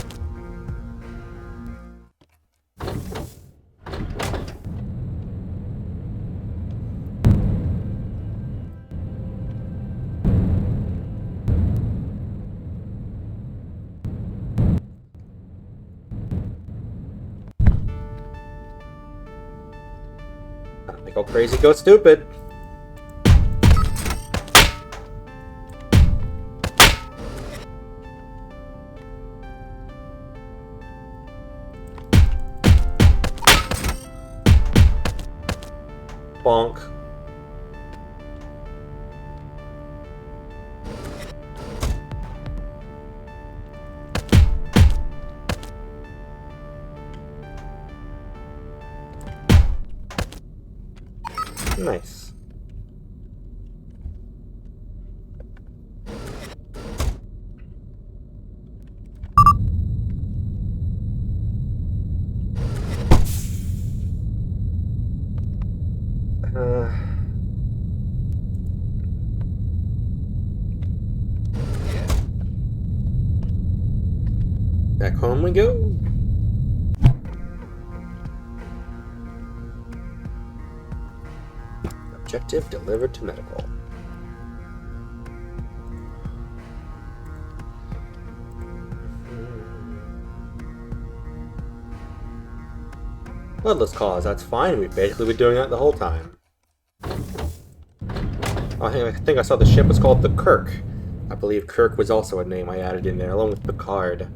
Go crazy, go stupid. Bonk. Nice. back home we go. Objective delivered to medical. Bloodless cause, that's fine. We've basically been doing that the whole time. I think I saw the ship was called the Kirk. I believe Kirk was also a name I added in there, along with Picard.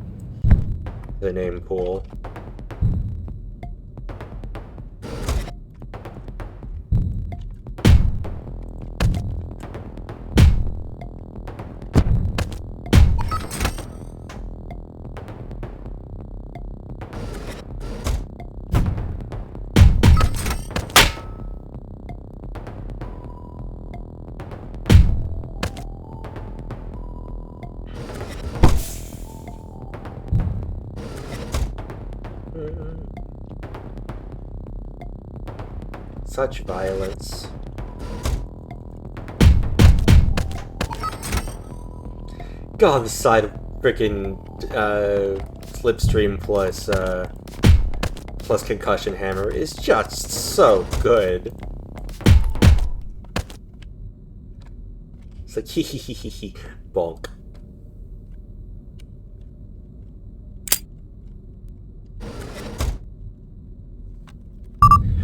The name pool. Such violence. God, the side of frickin' Slipstream plus Concussion Hammer is just so good. It's like hee hee hee hee hee bonk.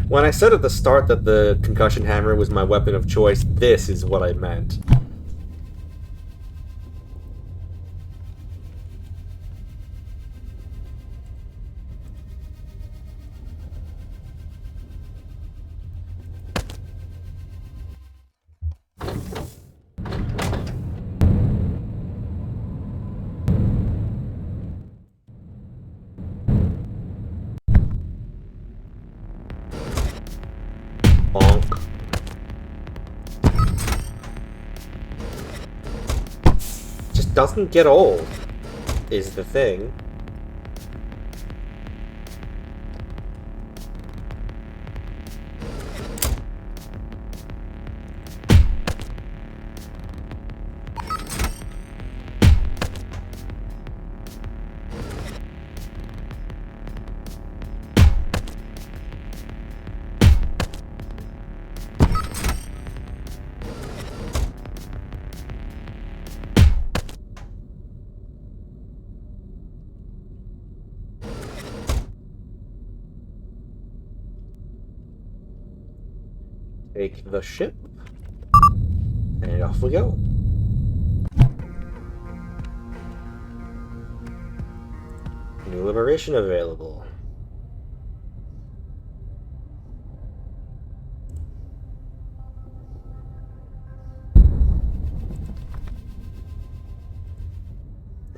When I said at the start that the Concussion Hammer was my weapon of choice, this is what I meant. Bonk. Just doesn't get old, is the thing. Take the ship, and off we go. New liberation available.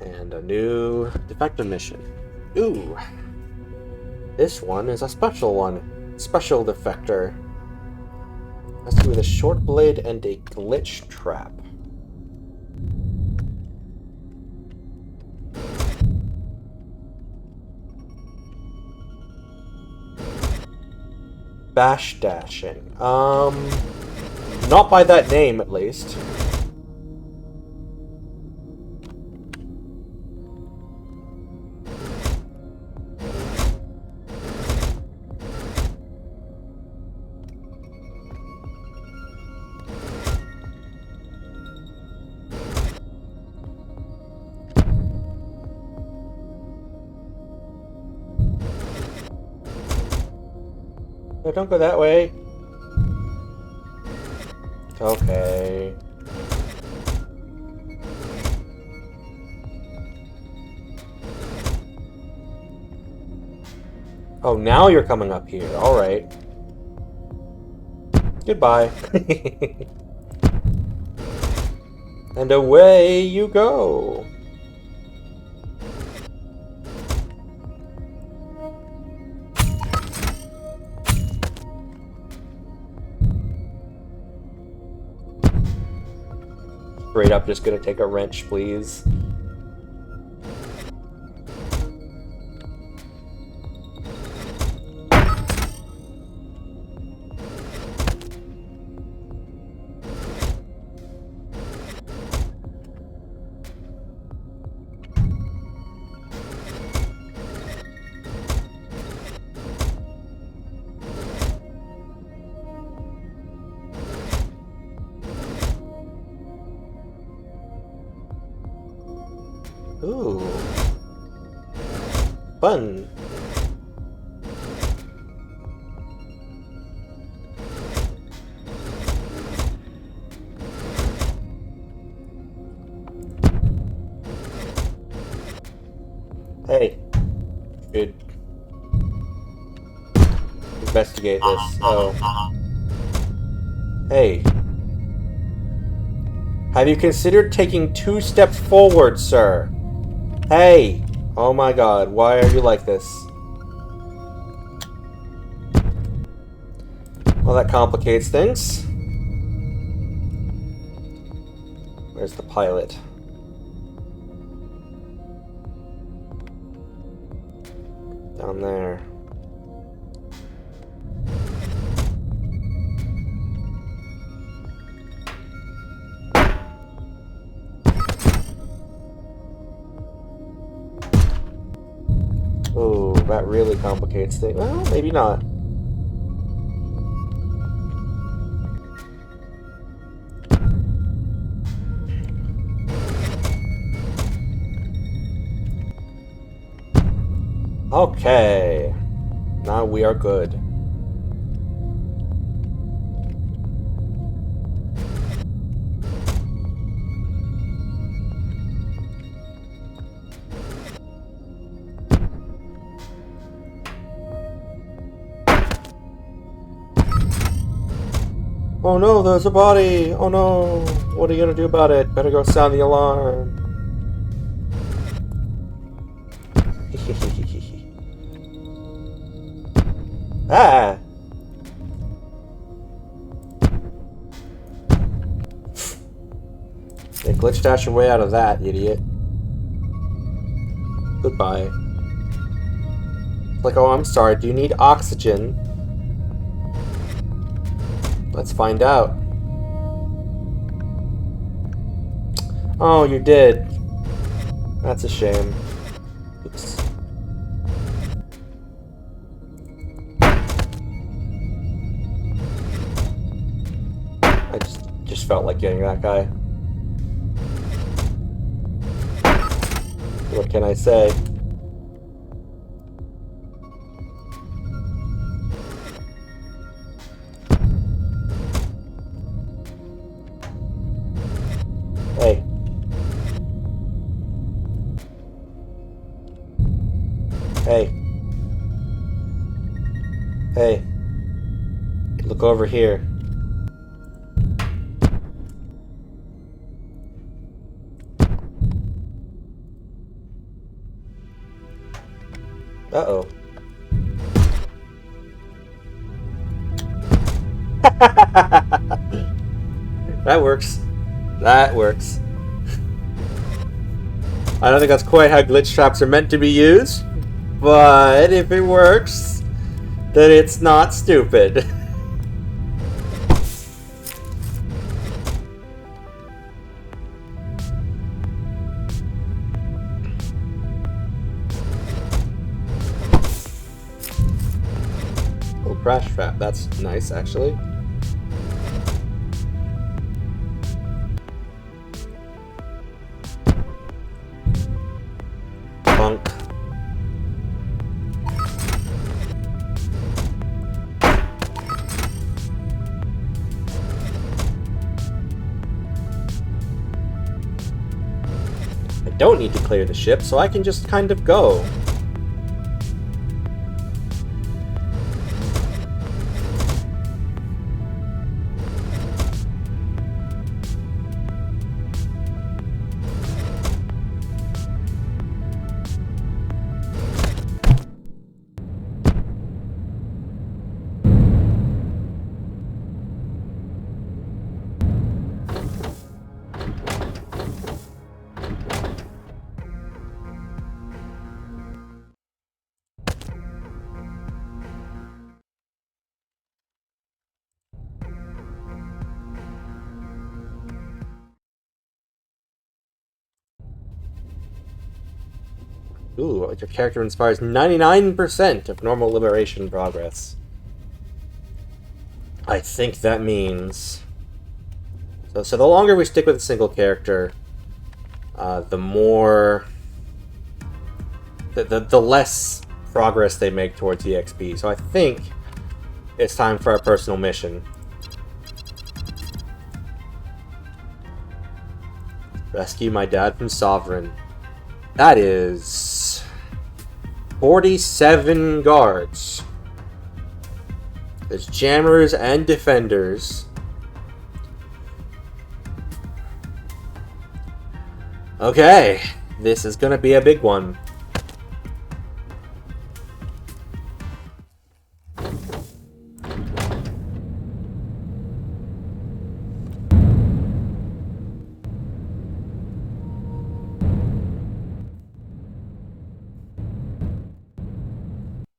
And a new defective mission. Ooh. This one is a special one. Special defector. Has to do with a short blade and a glitch trap. Bash dashing. Not by that name, at least. No, don't go that way. Okay. Oh, now you're coming up here. Alright. Goodbye. And away you go. Straight up just gonna take a wrench, please. Fun. Hey. Should investigate this. Oh. Hey. Have you considered taking 2 steps forward, sir? Hey! Oh my god, why are you like this? Well, that complicates things. Where's the pilot? Down there. Oh, that really complicates things. Well, maybe not. Okay. Now we are good. Oh no, there's a body! Oh no! What are you gonna do about it? Better go sound the alarm. Ah! Yeah, glitch dash your way out of that, idiot. Goodbye. Like, oh, I'm sorry, do you need oxygen? Let's find out. Oh, you did. That's a shame. Oops. I just felt like getting that guy. What can I say? Hey. Hey. Hey. Look over here. Uh-oh. That works. That works. I don't think that's quite how glitch traps are meant to be used, but if it works, then it's not stupid. Oh, crash trap. That's nice, actually. Bunk. I don't need to clear the ship, so I can just kind of go. Ooh, your character inspires 99% of normal liberation progress. I think that means... So the longer we stick with a single character, the more the less progress they make towards EXP. So I think it's time for our personal mission. Rescue my dad from Sovereign. That is 47 guards. There's jammers and defenders. Okay, this is gonna be a big one.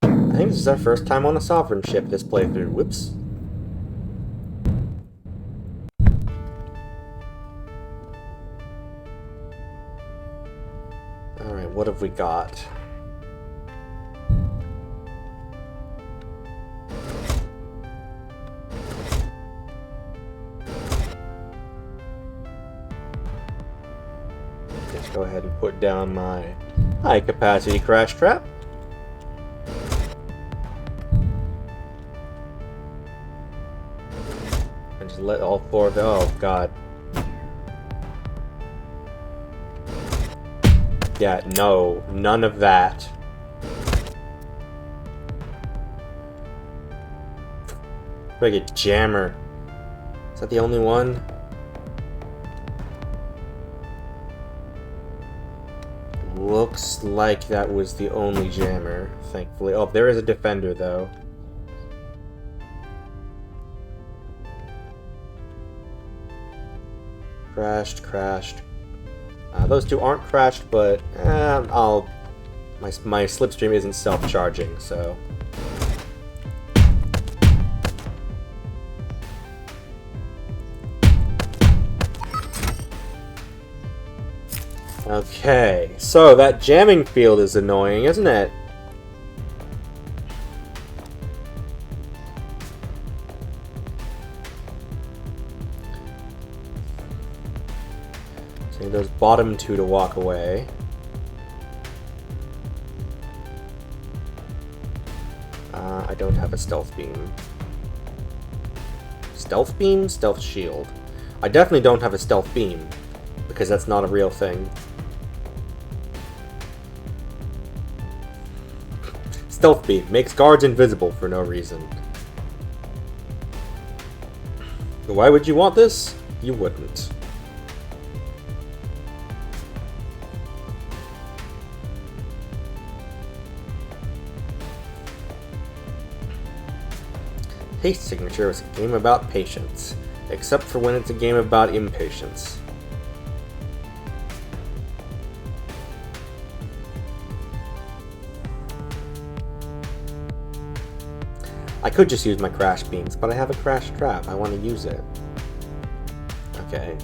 I think this is our first time on a Sovereign ship this playthrough. Whoops. Alright, what have we got? Let's go ahead and put down my high capacity crash trap. And just let all four of them. Oh god. Yeah, no, none of that. Friggin' jammer. Is that the only one? Looks like that was the only jammer, thankfully. Oh, there is a defender, though. Crashed. Those two aren't crashed, but my slipstream isn't self-charging, so. Okay, so that jamming field is annoying, isn't it? So those bottom two to walk away. I don't have a stealth beam. Stealth beam? Stealth shield. I definitely don't have a stealth beam, because that's not a real thing. Stealth beam makes guards invisible for no reason. Why would you want this? You wouldn't. Haste Signature is a game about patience, except for when it's a game about impatience. I could just use my crash beams, but I have a crash trap. I want to use it. Okay.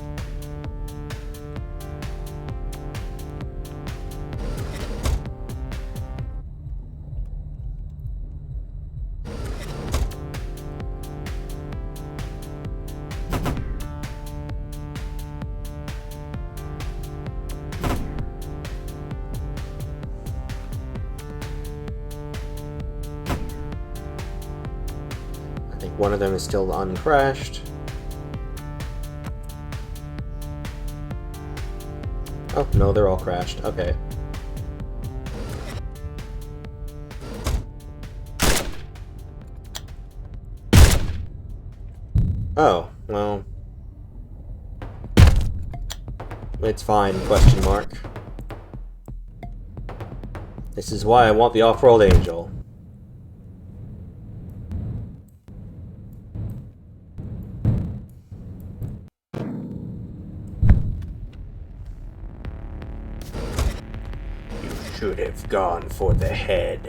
One of them is still uncrashed. Oh, no, they're all crashed. Okay. Oh, well. It's fine, question mark. This is why I want the off-world angel. Should have gone for the head.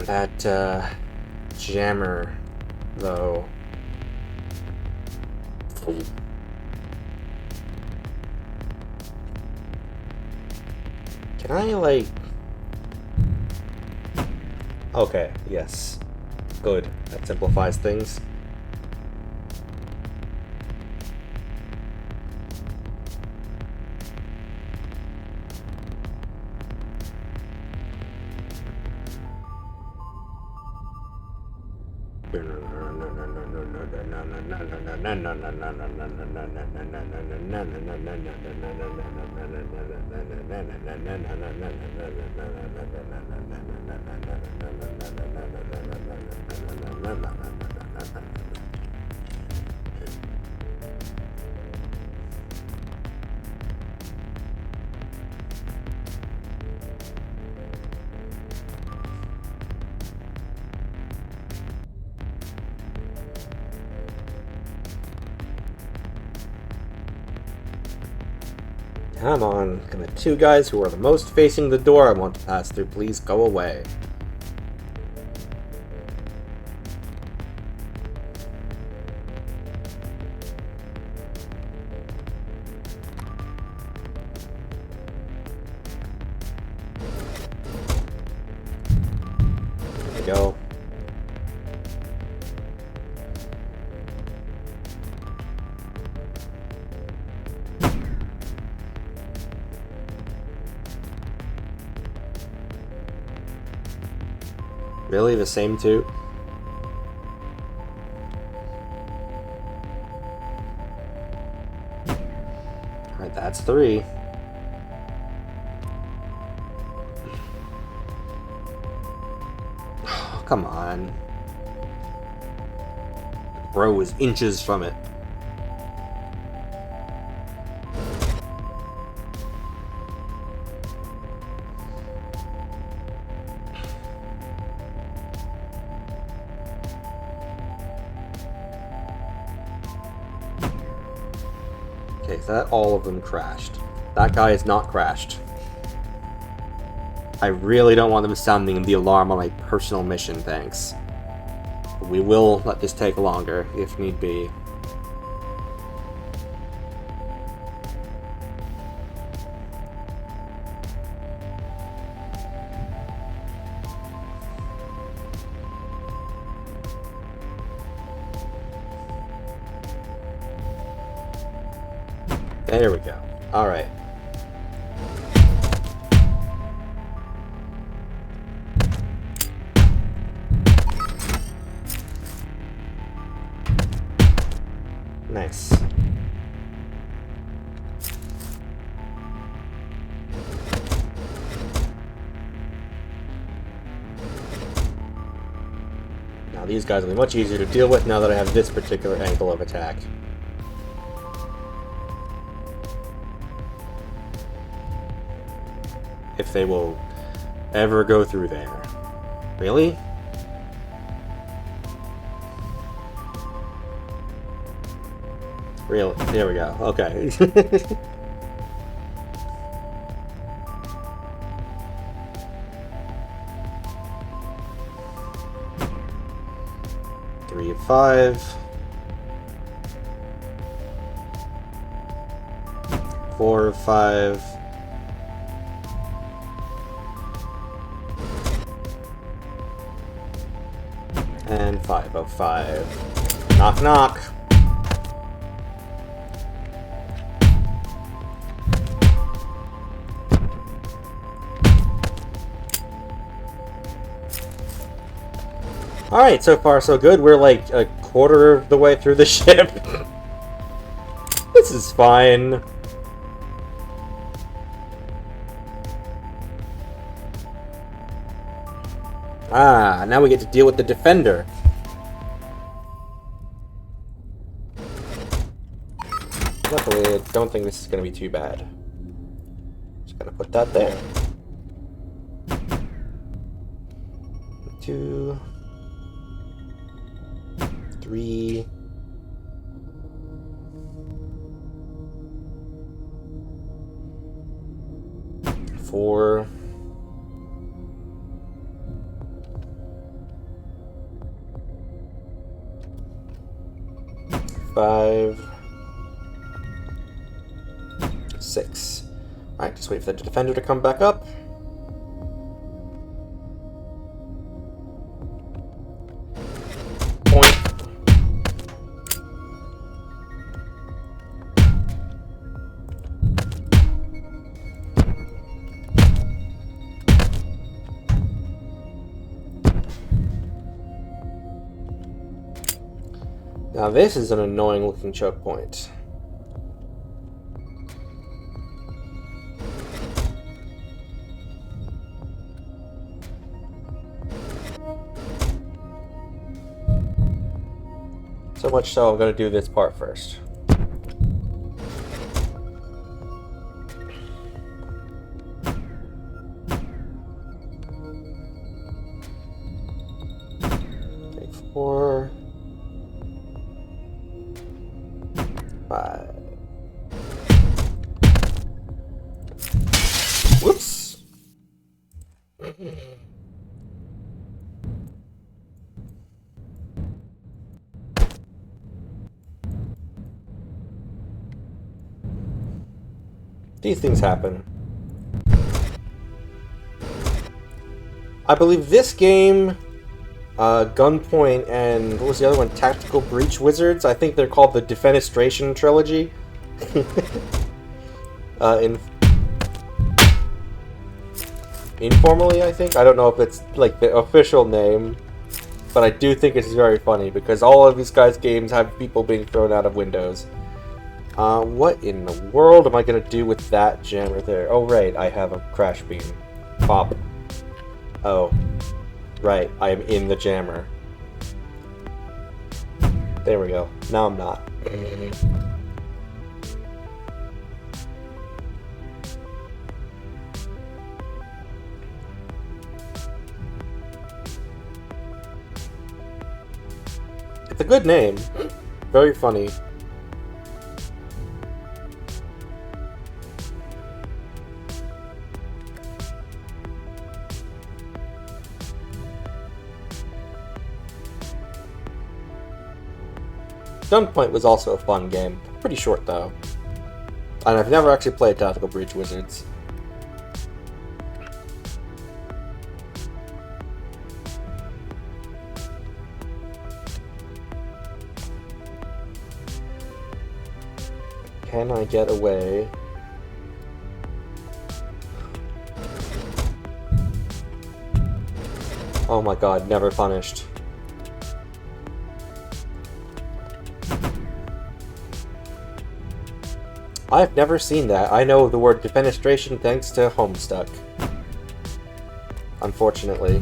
That jammer, though. Can I, like... Okay, yes. Good. That simplifies things. Come on, can the two guys who are the most facing the door I want to pass through please go away? There we go. Really? The same two? Alright, that's 3. Come on. Bro is inches from it. Okay, so that all of them crashed. That guy is not crashed. I really don't want them sounding the alarm on my personal mission, thanks. We will let this take longer, if need be. There we go. Alright. Nice. Now these guys will be much easier to deal with now that I have this particular angle of attack. If they will ever go through there. Really? Really? There we go. Okay. Three of 5. 4 of 5. And 5 of 5. Knock, knock. Alright, so far so good. We're like a quarter of the way through the ship. This is fine. Ah, now we get to deal with the defender. Luckily, I don't think this is going to be too bad. Just gonna put that there. 2, 3. 4. 5. 6. Alright, just wait for the defender to come back up. point. Now this is an annoying looking choke point. So much so I'm going to do this part first. Take 4, 5. Whoops. These things happen. I believe this game, Gunpoint, and what was the other one? Tactical Breach Wizards? I think they're called the Defenestration Trilogy. Informally, I think. I don't know if it's like the official name, but I do think it's very funny because all of these guys' games have people being thrown out of windows. What in the world am I gonna do with that jammer there? Oh, right, I have a crash beam. Pop. Oh. Right, I am in the jammer. There we go. Now I'm not. It's a good name. Very funny. Gunpoint was also a fun game. Pretty short, though. And I've never actually played Tactical Breach Wizards. Can I get away? Oh my god, never punished. I've never seen that. I know the word defenestration thanks to Homestuck. Unfortunately.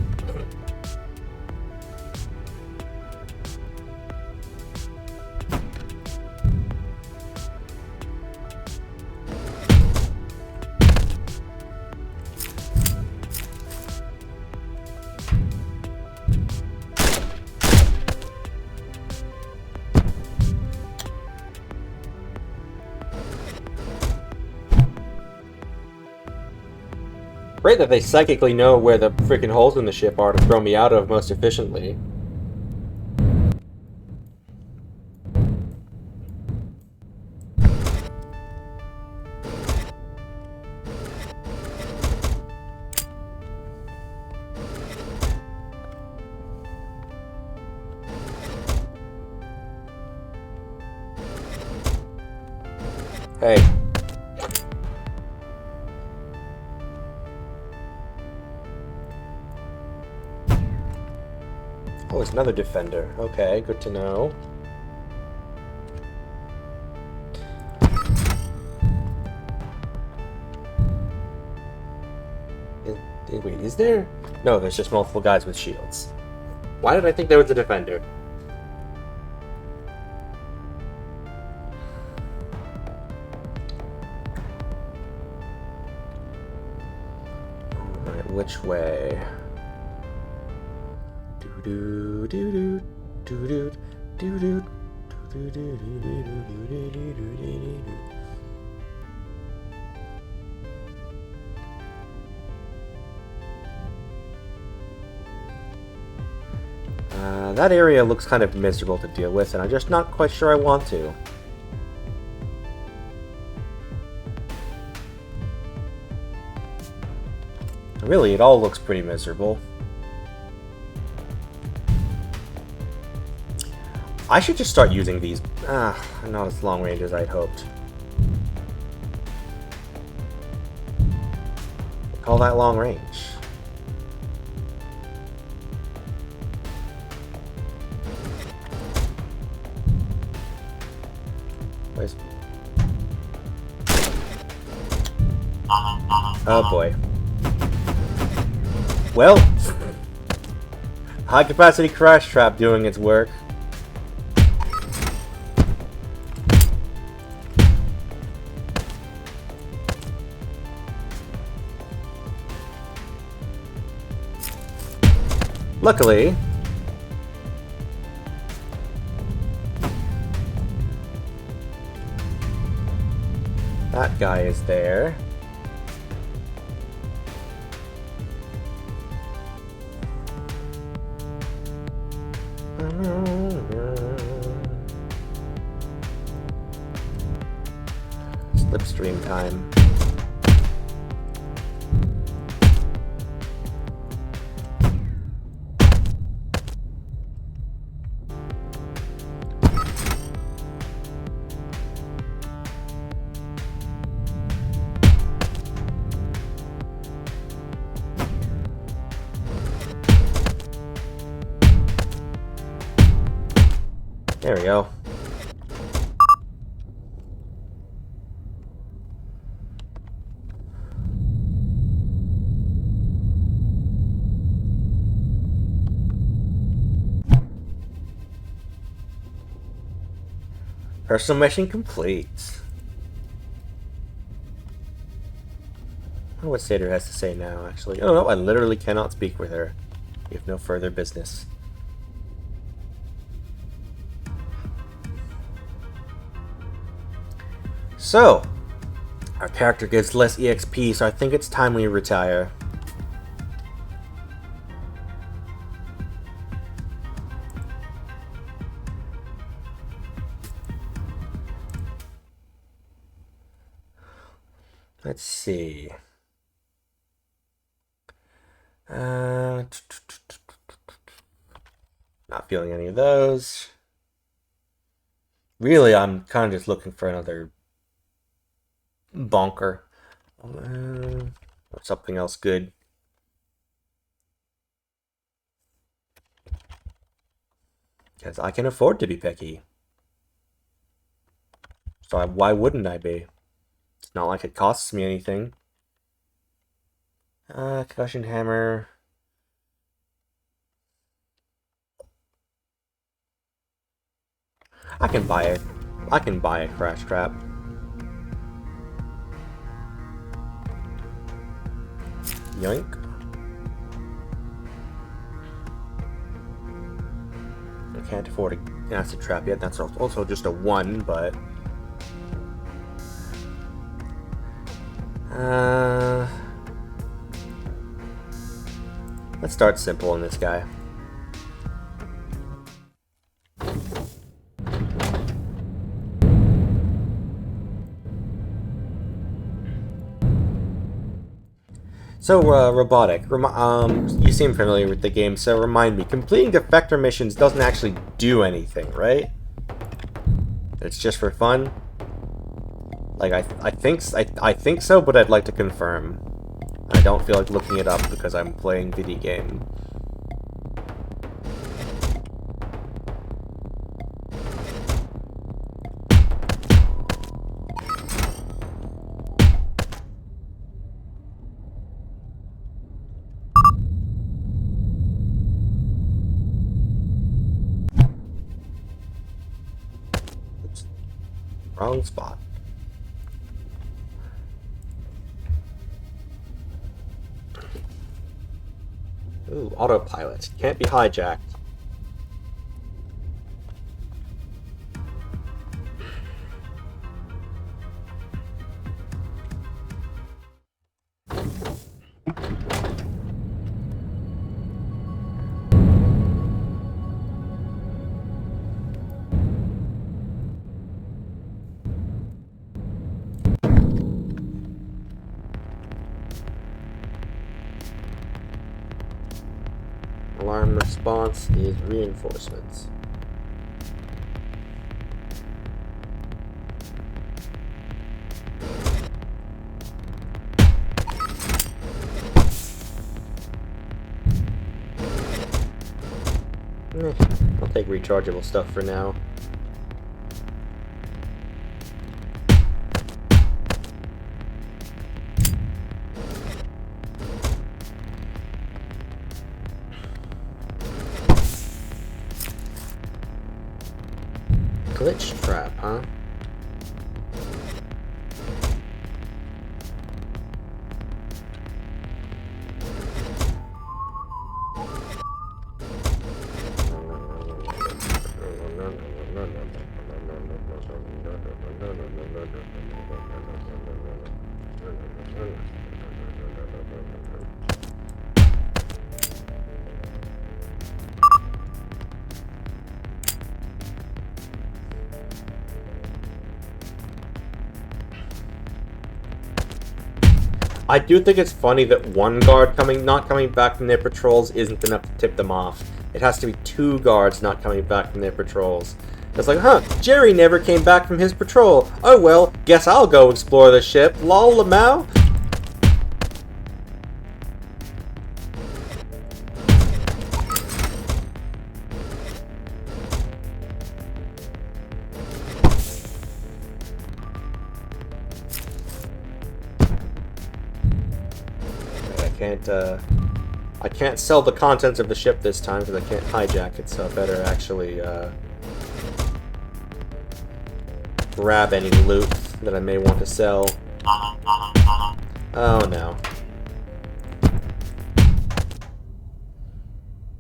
Great that they psychically know where the freaking holes in the ship are to throw me out of most efficiently. Hey. Oh, it's another defender. Okay, good to know. Wait, is there? No, there's just multiple guys with shields. Why did I think there was a defender? Alright, which way? Do do do do do do do do do do do. That area looks kind of miserable to deal with, and I'm just not quite sure I want to. Really, it all looks pretty miserable. I should just start using these. Not as long range as I'd hoped. Call that long range. Where's... Oh boy. Well, high capacity crash trap doing its work. Luckily, that guy is there. Slipstream time. There we go. Personal mission complete. I wonder what Satyr has to say now, actually. Oh no, I literally cannot speak with her. We have no further business. So, our character gives less EXP, so I think it's time we retire. Let's see. Not feeling any of those. Really, I'm kind of just looking for another bonker. Or something else good. Because I can afford to be picky. So why wouldn't I be? It's not like it costs me anything. Concussion hammer. I can buy it. I can buy a crash trap. Yoink. I can't afford an acid trap yet. That's also just a 1, but... let's start simple on this guy. So, robotic. You seem familiar with the game, so remind me. Completing defector missions doesn't actually do anything, right? It's just for fun? Like, I think so, but I'd like to confirm. I don't feel like looking it up because I'm playing video game. Oops. Wrong spot. Ooh, autopilot. Can't be hijacked. Alarm response needs reinforcements. I'll take rechargeable stuff for now. Glitch trap, huh? I do think it's funny that one guard not coming back from their patrols isn't enough to tip them off. It has to be 2 guards not coming back from their patrols. It's like, huh, Jerry never came back from his patrol. Oh well, guess I'll go explore the ship. Lol, Lamau. I can't sell the contents of the ship this time because I can't hijack it, so I better actually grab any loot that I may want to sell. Oh no.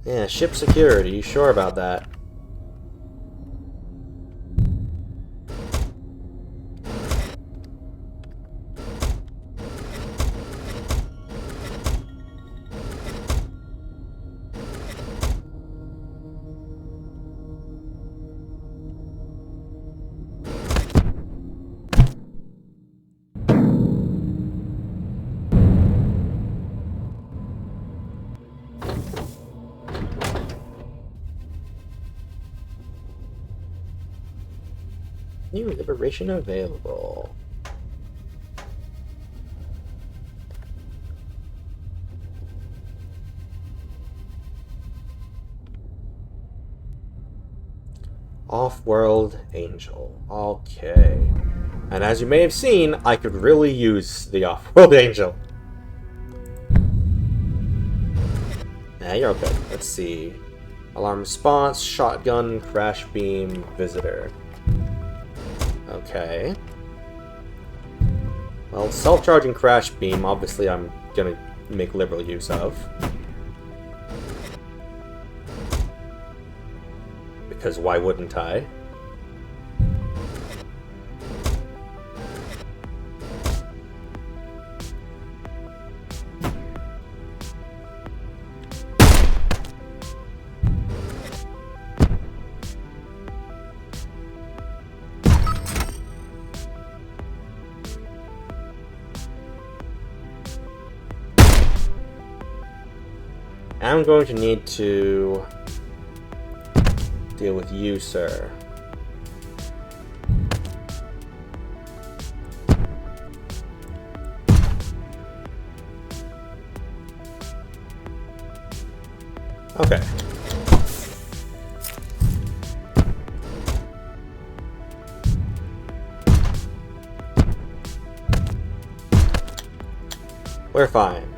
Yeah, ship security, you sure about that? New liberation available. Off-world angel. Okay. And as you may have seen, I could really use the off-world angel. Yeah, you're okay. Let's see. Alarm response, shotgun, crash beam, visitor. Okay. Well, self-charging crash beam, obviously I'm gonna make liberal use of. Because why wouldn't I? I'm going to need to deal with you, sir. Okay. We're fine.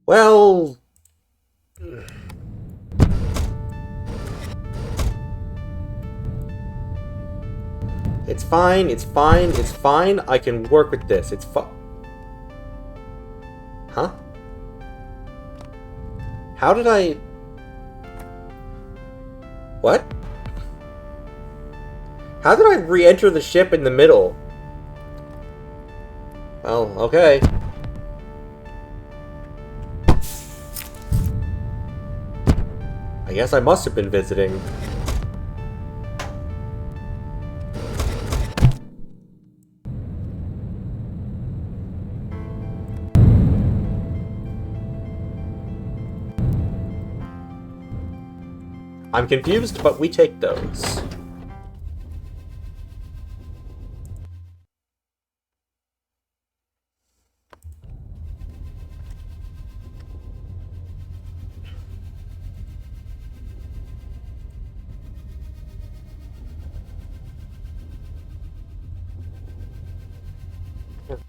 Well... It's fine, it's fine, it's fine. I can work with this. It's Huh? How did I... What? How did I re-enter the ship in the middle? Well, okay. guess I must have been visiting. I'm confused, but we take those.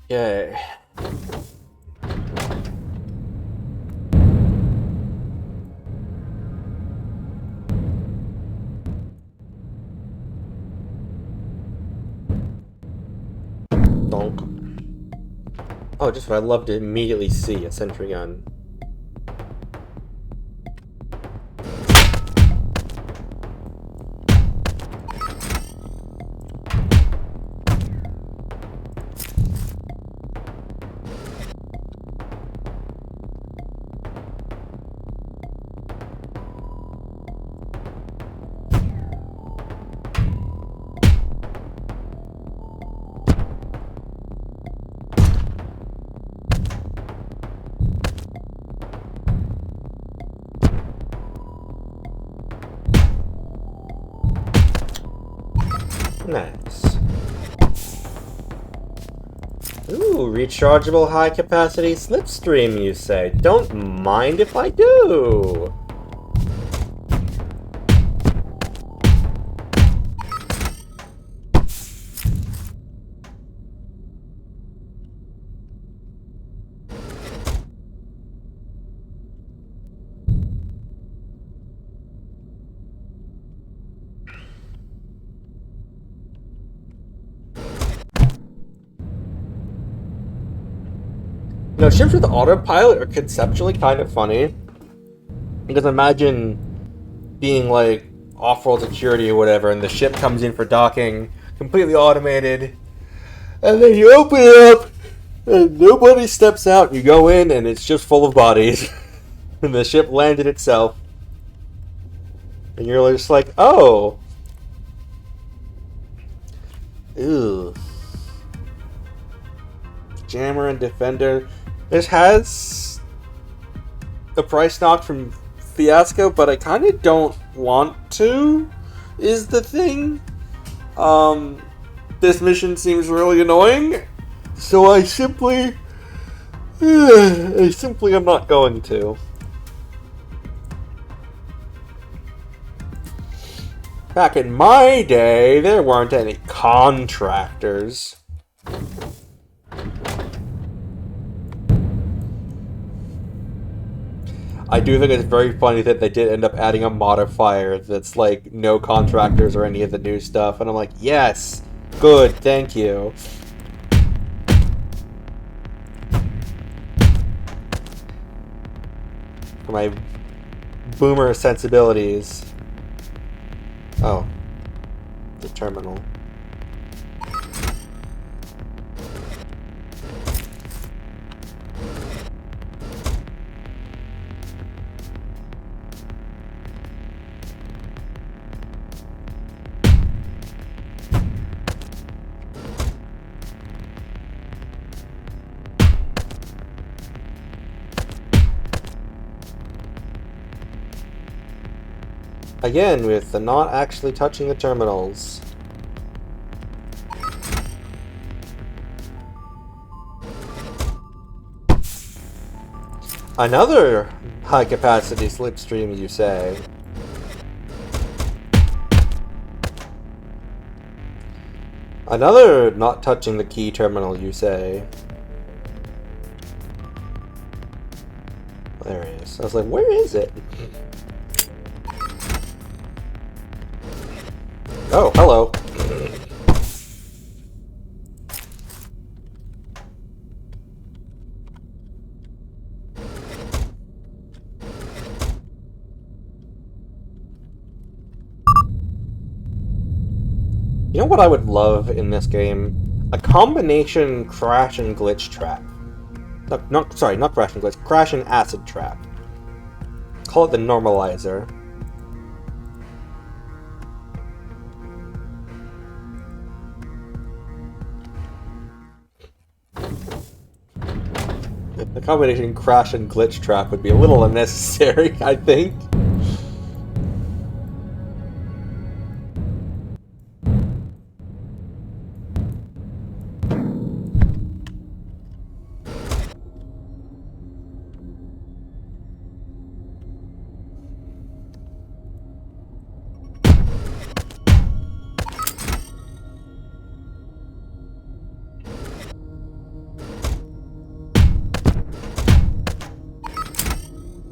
Okay. Donk. Oh, just what I'd love to immediately see a sentry gun. Nice. Ooh, rechargeable high-capacity slipstream, you say? Don't mind if I do! You know, ships with autopilot are conceptually kind of funny. Because imagine being like off-world security or whatever, and the ship comes in for docking, completely automated, and then you open it up, and nobody steps out. You go in, and it's just full of bodies, and the ship landed itself, and you're just like, oh, ew. Jammer and Defender. This has a price knock from Fiasco, but I kind of don't want to, is the thing. This mission seems really annoying, so I simply am not going to. Back in my day, there weren't any contractors. I do think it's very funny that they did end up adding a modifier that's like no contractors or any of the new stuff, and I'm like, yes, good, thank you. For my boomer sensibilities. Oh, the terminal. Again, with the not actually touching the terminals. Another high-capacity slipstream, you say? Another not touching the key terminal, you say? There it is. I was like, where is it? Oh, hello. You know what I would love in this game? A combination crash and glitch trap. Sorry, not crash and glitch. Crash and acid trap. Call it the normalizer. combination crash and glitch trap would be a little unnecessary, I think.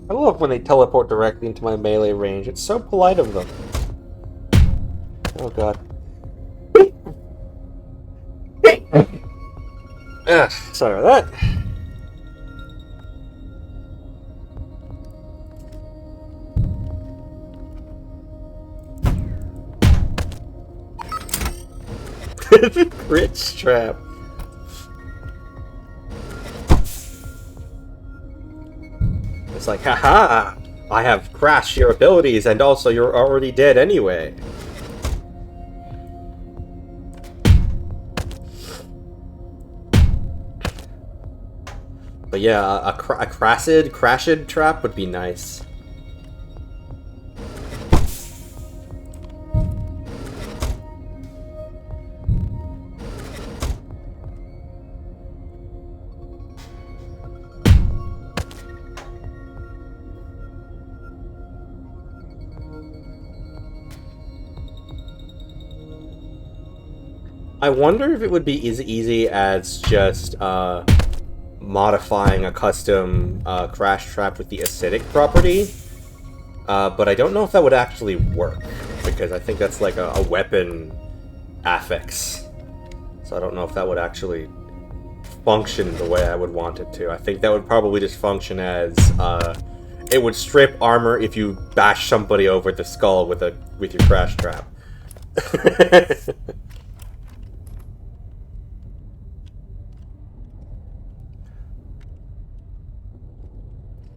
I love when they teleport directly into my melee range. It's so polite of them. Oh god. Ugh, sorry about that. Crit trap. It's like, haha! I have crashed your abilities, and also you're already dead anyway. But yeah, a crashid trap would be nice. I wonder if it would be as easy as just modifying a custom crash trap with the acidic property, but I don't know if that would actually work, because I think that's like a weapon affix, so I don't know if that would actually function the way I would want it to. I think that would probably just function as it would strip armor if you bash somebody over the skull with your crash trap.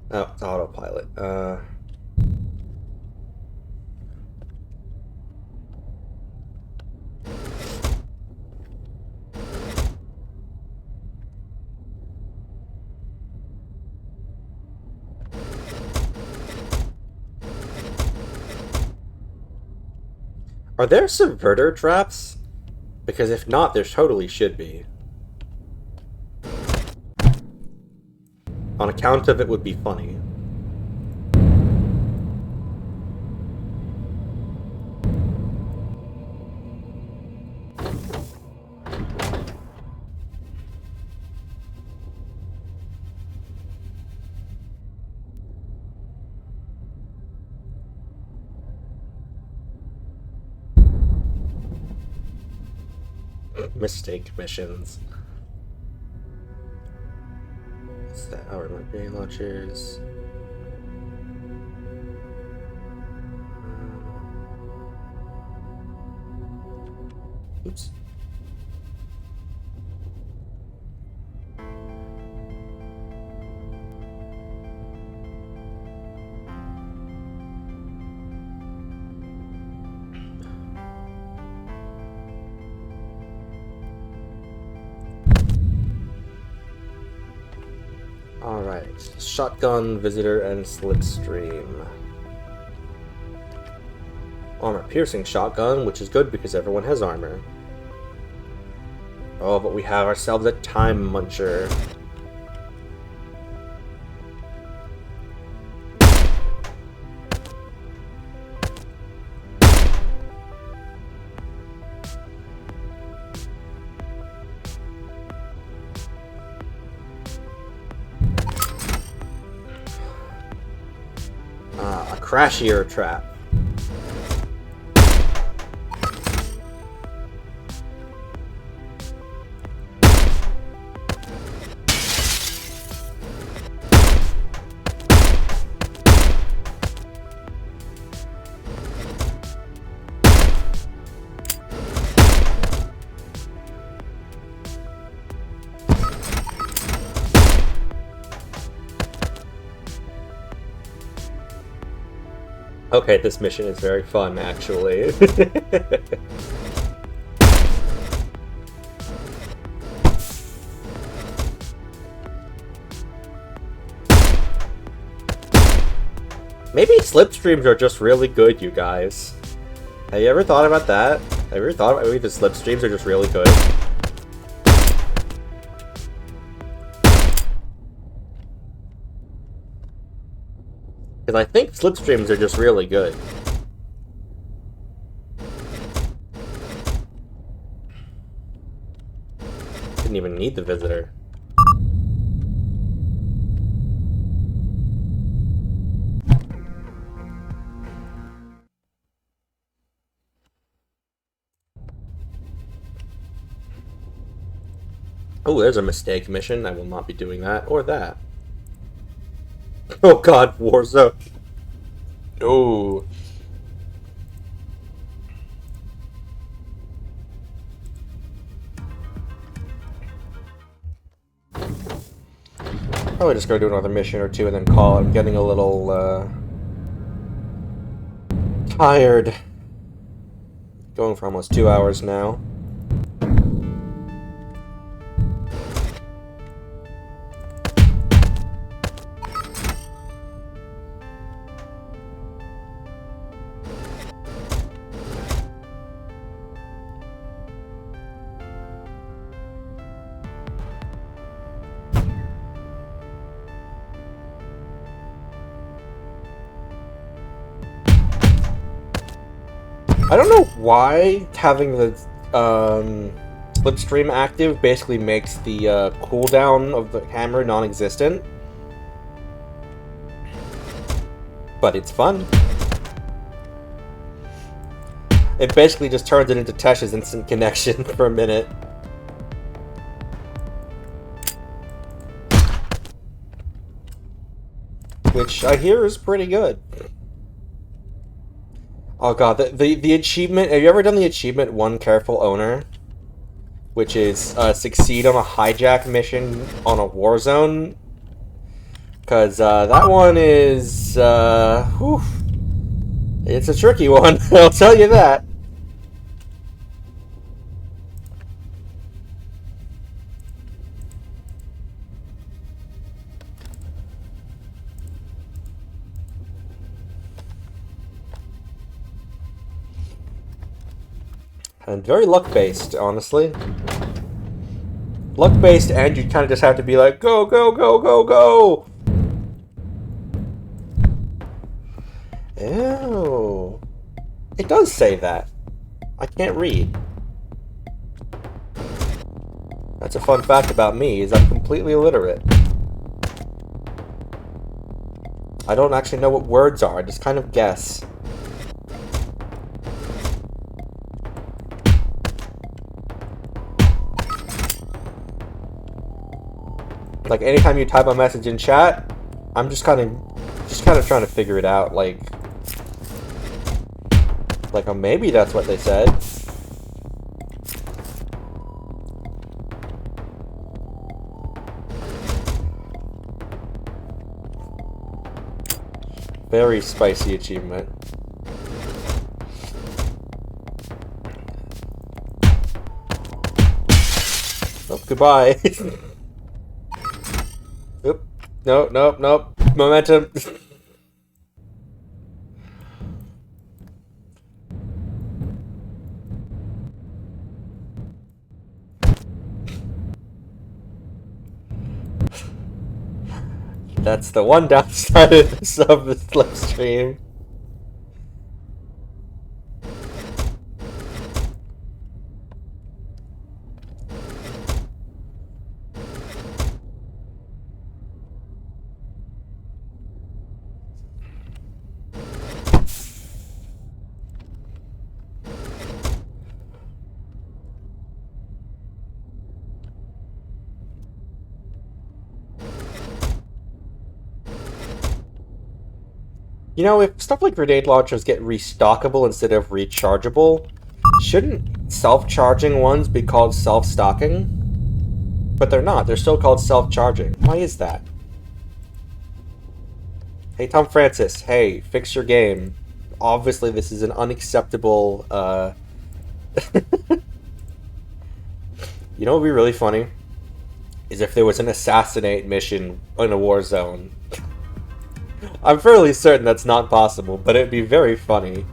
Oh, it's autopilot. Are there subverter traps? Because if not, there totally should be. On account of it would be funny. Mistake missions. What's that? Oh, remote grenade launchers. Oops. Alright, shotgun, visitor, and slipstream. Armor-piercing shotgun, which is good because everyone has armor. Oh, but we have ourselves a time muncher. A crashier trap. Okay, this mission is very fun, actually. Maybe slipstreams are just really good, you guys. Have you ever thought about that? Have you ever thought about maybe the slipstreams are just really good? Because I think slipstreams are just really good. Didn't even need the visitor. Oh, there's a mistake mission. I will not be doing that or that. Oh god, Warzone. Oh. Probably just go do another mission or two and then call it. I'm getting a little, tired. Going for almost 2 hours now. I don't know why having the slipstream active basically makes the cooldown of the hammer non-existent. But it's fun. It basically just turns it into Tesh's instant connection for a minute. Which I hear is pretty good. Oh god, the achievement, have you ever done the achievement One Careful Owner? Which is, succeed on a hijack mission on a war zone? Because, that one is, whew, it's a tricky one, I'll tell you that. And very luck-based, honestly. Luck-based, and you kind of just have to be like, go, go, go, go, go! Ew. It does say that. I can't read. That's a fun fact about me, is I'm completely illiterate. I don't actually know what words are, I just kind of guess. Like, anytime you type a message in chat, I'm just kind of trying to figure it out, like, oh, maybe that's what they said. Very spicy achievement. Oh, goodbye. Oop. Nope, nope, nope. Momentum. That's the one downside of the slipstream. You know, if stuff like grenade launchers get restockable instead of rechargeable, shouldn't self-charging ones be called self-stocking? But they're not. They're still called self-charging. Why is that? Hey, Tom Francis. Hey, fix your game. Obviously, this is an unacceptable, You know what would be really funny? Is if there was an assassinate mission in a war zone. I'm fairly certain that's not possible, but it'd be very funny.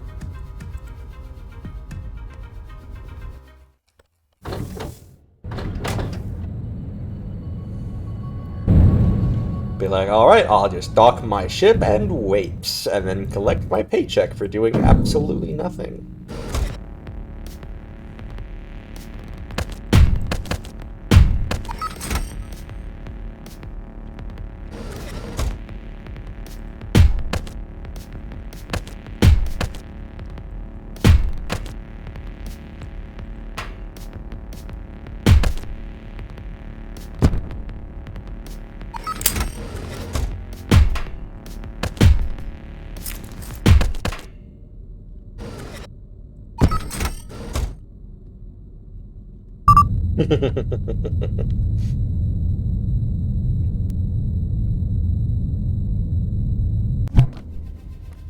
Be like, alright, I'll just dock my ship and wait, and then collect my paycheck for doing absolutely nothing.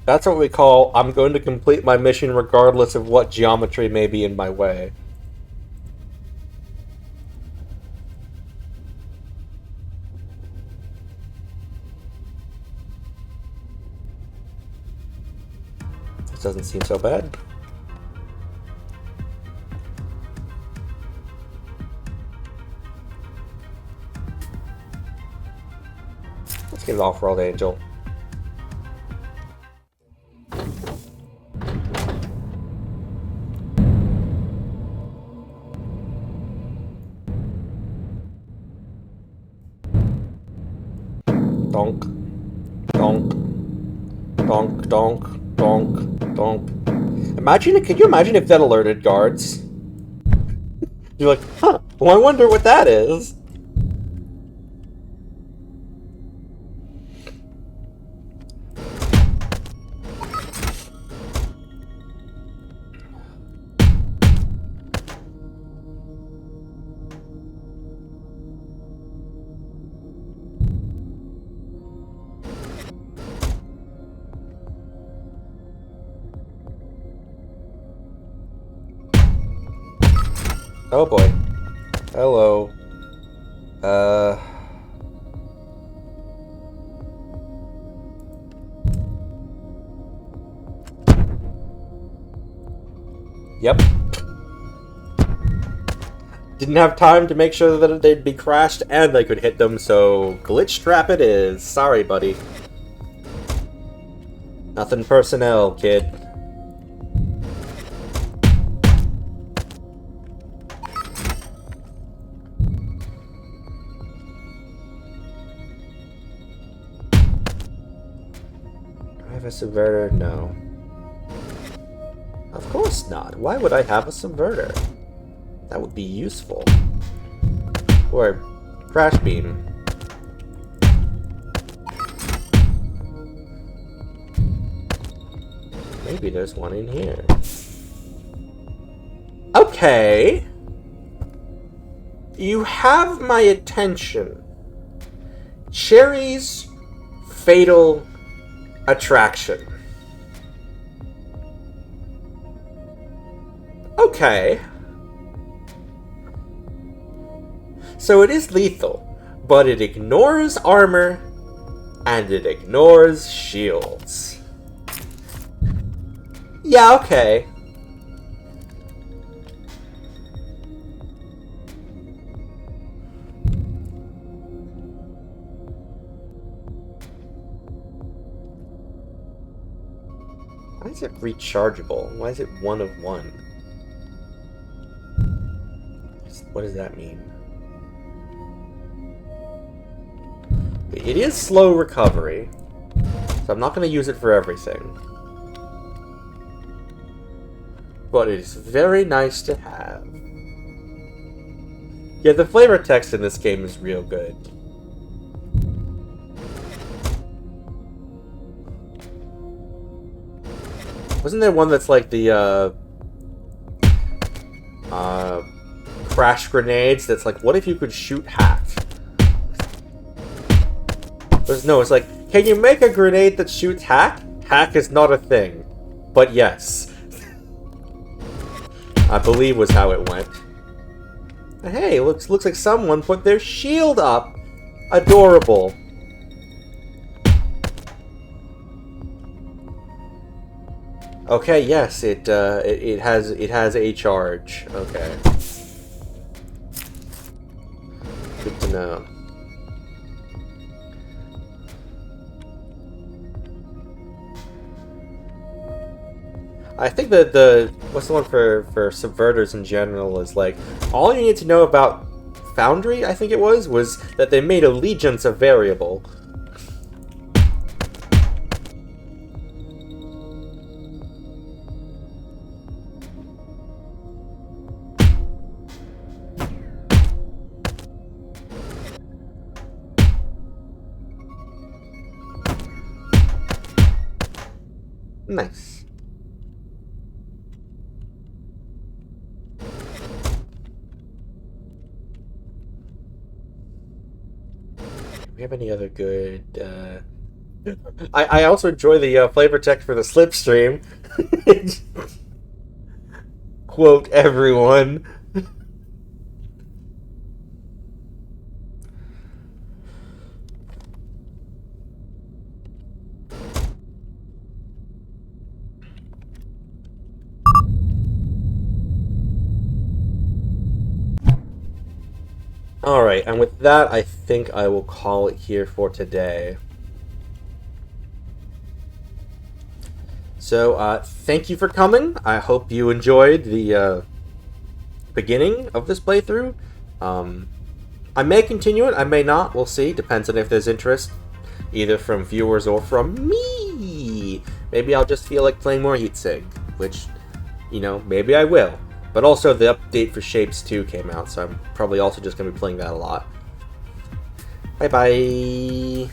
That's what we call, I'm going to complete my mission regardless of what geometry may be in my way. This doesn't seem so bad. Let's get it off-world, Angel. Donk. Donk. Donk, donk, donk, donk. Could you imagine if that alerted guards? You're like, huh, well, I wonder what that is. Oh boy. Hello. Yep. Didn't have time to make sure that they'd be crashed and they could hit them, so glitch trap it is. Sorry, buddy. Nothing personnel, kid. A subverter? No. Of course not. Why would I have a subverter? That would be useful. Or crash beam. Maybe there's one in here. Okay. You have my attention. Cherry's fatal attraction. Okay. So it is lethal, but it ignores armor and it ignores shields. Yeah, okay. Why is it rechargeable? Why is it 1 of 1? What does that mean? It is slow recovery, so I'm not going to use it for everything. But it is very nice to have. Yeah, the flavor text in this game is real good. Wasn't there one that's like the, crash grenades that's like, what if you could shoot hack? No, it's like, can you make a grenade that shoots hack? Hack is not a thing. But yes. I believe was how it went. Hey, looks like someone put their shield up. Adorable. Okay, yes, it has a charge. Okay. Good to know. I think that what's the one for subverters in general is like all you need to know about Foundry, I think it was that they made allegiance a variable. Nice. Do we have any other good? I also enjoy the flavor text for the slipstream. Quote everyone. Alright, and with that, I think I will call it here for today. So, thank you for coming. I hope you enjoyed the beginning of this playthrough. I may continue it, I may not, we'll see. Depends on if there's interest, either from viewers or from me. Maybe I'll just feel like playing more Heatsink, which, you know, maybe I will. But also the update for Shapes 2 came out, so I'm probably also just going to be playing that a lot. Bye-bye!